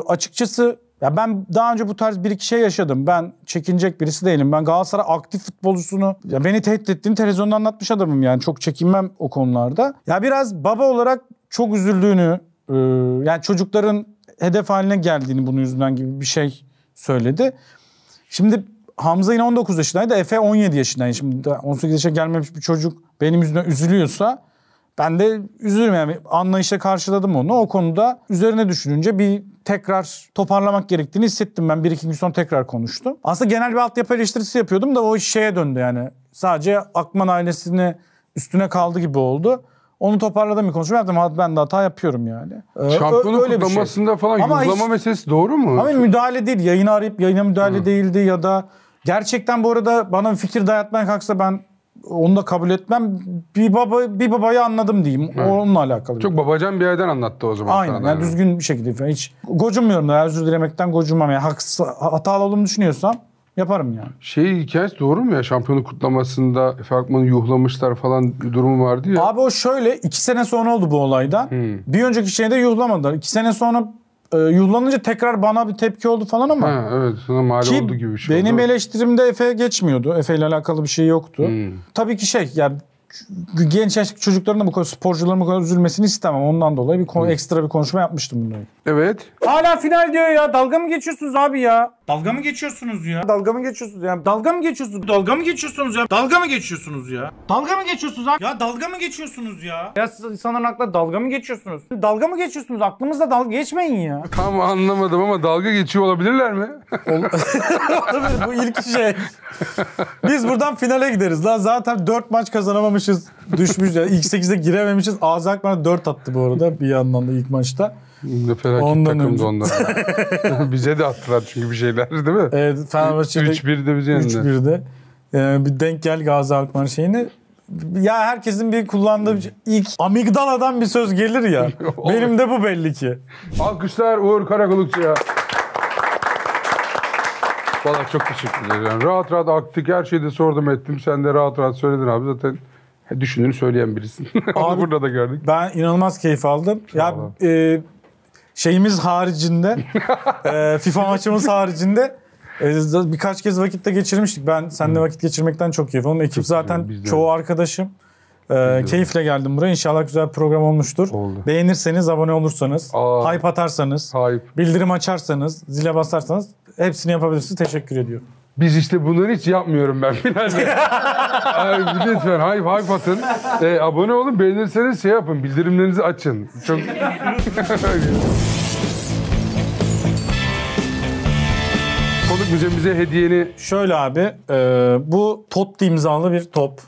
[SPEAKER 2] açıkçası, ya ben daha önce bu tarz bir iki şey yaşadım. Ben çekinecek birisi değilim. Ben Galatasaray aktif futbolcusunu, ya beni tehdit ettiğini televizyonda anlatmış adamım yani. Çok çekinmem o konularda. Ya biraz baba olarak çok üzüldüğünü, yani çocukların hedef haline geldiğini bunun yüzünden gibi bir şey söyledi. Şimdi Hamza yine 19 yaşındaydı. Efe 17 yaşındaydı. Şimdi 18 yaşa gelmemiş bir çocuk benim yüzümden üzülüyorsa ben de üzülürüm yani. Anlayışla karşıladım onu. O konuda üzerine düşününce bir tekrar toparlamak gerektiğini hissettim. Ben 1-2 gün sonra tekrar konuştum. Aslında genel bir altyapı eleştirisi yapıyordum da o şeye döndü yani. Sadece Akman ailesine üstüne kaldı gibi oldu. Onu toparladım, bir konuşma yaptım. Ben de hata yapıyorum yani.
[SPEAKER 1] Şampiyonluk kutlamasında şey falan yuhlama meselesi doğru mu?
[SPEAKER 2] Ama müdahale değil. Yayını arayıp yayına müdahale değildi ya da gerçekten bu arada bana bir fikir dayatmaya kalksa ben onu da kabul etmem. Bir babayı anladım diyeyim. Onunla alakalı.
[SPEAKER 1] Çok babacan bir yerden anlattı o zaman.
[SPEAKER 2] Aynen. Yani düzgün bir şekilde falan. Hiç gocunmuyorum da, özür dilemekten gocunmam. Yani hatalı olduğumu düşünüyorsam yaparım yani.
[SPEAKER 1] Hikayesi doğru mu ya? Şampiyonluk kutlamasında Efe Akman'ı yuhlamışlar falan bir durumu vardı ya.
[SPEAKER 2] Abi o şöyle, 2 sene sonra oldu bu olaydan. Bir önceki şeyde yuhlamadılar. 2 sene sonra yuhlanınca tekrar bana bir tepki oldu falan ama.
[SPEAKER 1] Evet, sana mal oldu gibi bir şey
[SPEAKER 2] benim
[SPEAKER 1] oldu.
[SPEAKER 2] Eştirimde Efe geçmiyordu. Efe ile alakalı bir şey yoktu. Tabii ki yani genç yaşlı çocukların da bu kadar, sporcuların bu kadar üzülmesini istemem. Ondan dolayı ekstra bir konuşma yapmıştım bunları.
[SPEAKER 1] Evet.
[SPEAKER 2] Hala final diyor ya. Dalga mı geçiyorsunuz abi ya? Dalga mı geçiyorsunuz ya? Dalga mı geçiyorsunuz ya? Dalga mı geçiyorsunuz? Dalga mı geçiyorsunuz ya? Dalga mı geçiyorsunuz ya? Dalga mı geçiyorsunuz abi? Ya dalga mı geçiyorsunuz ya? Ya siz insanların aklına dalga mı geçiyorsunuz? Dalga mı geçiyorsunuz? Aklımızda dalga geçmeyin ya.
[SPEAKER 1] Tam anlamadım ama dalga geçiyor olabilirler mi?
[SPEAKER 2] Bu ilk şey. Biz buradan finale gideriz lan. Zaten 4 maç kazanamamışız. Düşmüş. Yani ilk 8'e girememişiz. Ağzı Akman'a 4 attı bu arada bir yandan da ilk maçta.
[SPEAKER 1] Ne felaket takımdı ondan. Bize de attılar çünkü bir şeyler değil mi?
[SPEAKER 2] Evet, Fenerbahçe'de
[SPEAKER 1] 3-1'de bize yendi.
[SPEAKER 2] 3-1'de. Bir denk gel Gazi Akman şeyini. Ya herkesin bir kullandığı ilk amigdaladan bir söz gelir ya. Benim de bu belli ki.
[SPEAKER 1] Alkışlar Uğur Karakulukçu'ya. Valla çok teşekkür ederim. Yani rahat rahat aktık. Her şeyi de sordum ettim. Sen de rahat rahat söyledin abi. Zaten düşündüğünü söyleyen birisin. Onu burada da gördük.
[SPEAKER 2] Ben inanılmaz keyif aldım. Ya şeyimiz haricinde, FIFA maçımız haricinde birkaç kez vakitte geçirmiştik. Ben seninle vakit geçirmekten çok keyif aldım. Ekip zaten çoğu arkadaşım. Keyifle geldim buraya. İnşallah güzel bir program olmuştur.
[SPEAKER 1] Oldu.
[SPEAKER 2] Beğenirseniz, abone olursanız, hype atarsanız, bildirim açarsanız, zile basarsanız hepsini yapabilirsiniz. Teşekkür ediyorum.
[SPEAKER 1] Biz işte bunları hiç yapmıyorum ben finalde. Lütfen hype atın. Abone olun, beğenirseniz şey yapın, bildirimlerinizi açın. Çok... Konuk müzemize hediyeni...
[SPEAKER 2] Şöyle abi, bu Totti imzalı bir top.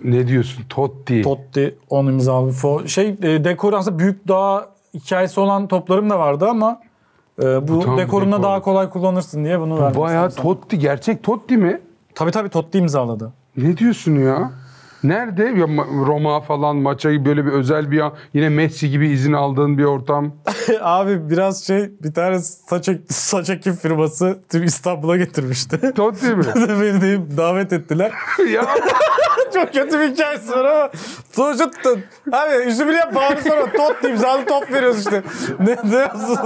[SPEAKER 1] Ne diyorsun? Totti.
[SPEAKER 2] Totti, onun imzalı bir dekor, aslında büyük daha hikayesi olan toplarım da vardı ama bu dekorunda daha kolay kullanırsın diye bunu verdim.
[SPEAKER 1] Bayağı Totti, gerçek Totti mi?
[SPEAKER 2] Tabii Totti imzaladı.
[SPEAKER 1] Ne diyorsun ya? Nerede? Ya, Roma falan maça böyle bir özel bir yine Messi gibi izin aldığın bir ortam.
[SPEAKER 2] Abi biraz bir tane saç ekim firması İstanbul'a getirmişti.
[SPEAKER 1] Totti mi?
[SPEAKER 2] Beni de davet ettiler.
[SPEAKER 1] Ya
[SPEAKER 2] Çok kötü bir hikayesi var ama. Sonuçta abi üzümüne bağırı sonra tot imzalı top veriyoruz işte. Ne yapsın?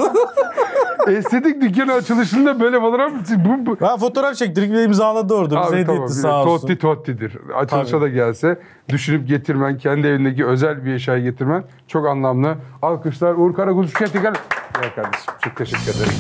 [SPEAKER 1] Estetik dükkanı açılışında böyle fotoğraf bu.
[SPEAKER 2] Ben fotoğraf çektirdik ve imzaladı orada. Bize
[SPEAKER 1] Abi
[SPEAKER 2] hediye
[SPEAKER 1] tamam,
[SPEAKER 2] etti sağ olsun.
[SPEAKER 1] Totti tottidir. Açılışa
[SPEAKER 2] Tabii.
[SPEAKER 1] da gelse düşünüp getirmen, kendi evindeki özel bir eşyayı getirmen çok anlamlı. Alkışlar Uğur Karakuş. Ya kardeşim çok teşekkür ederim.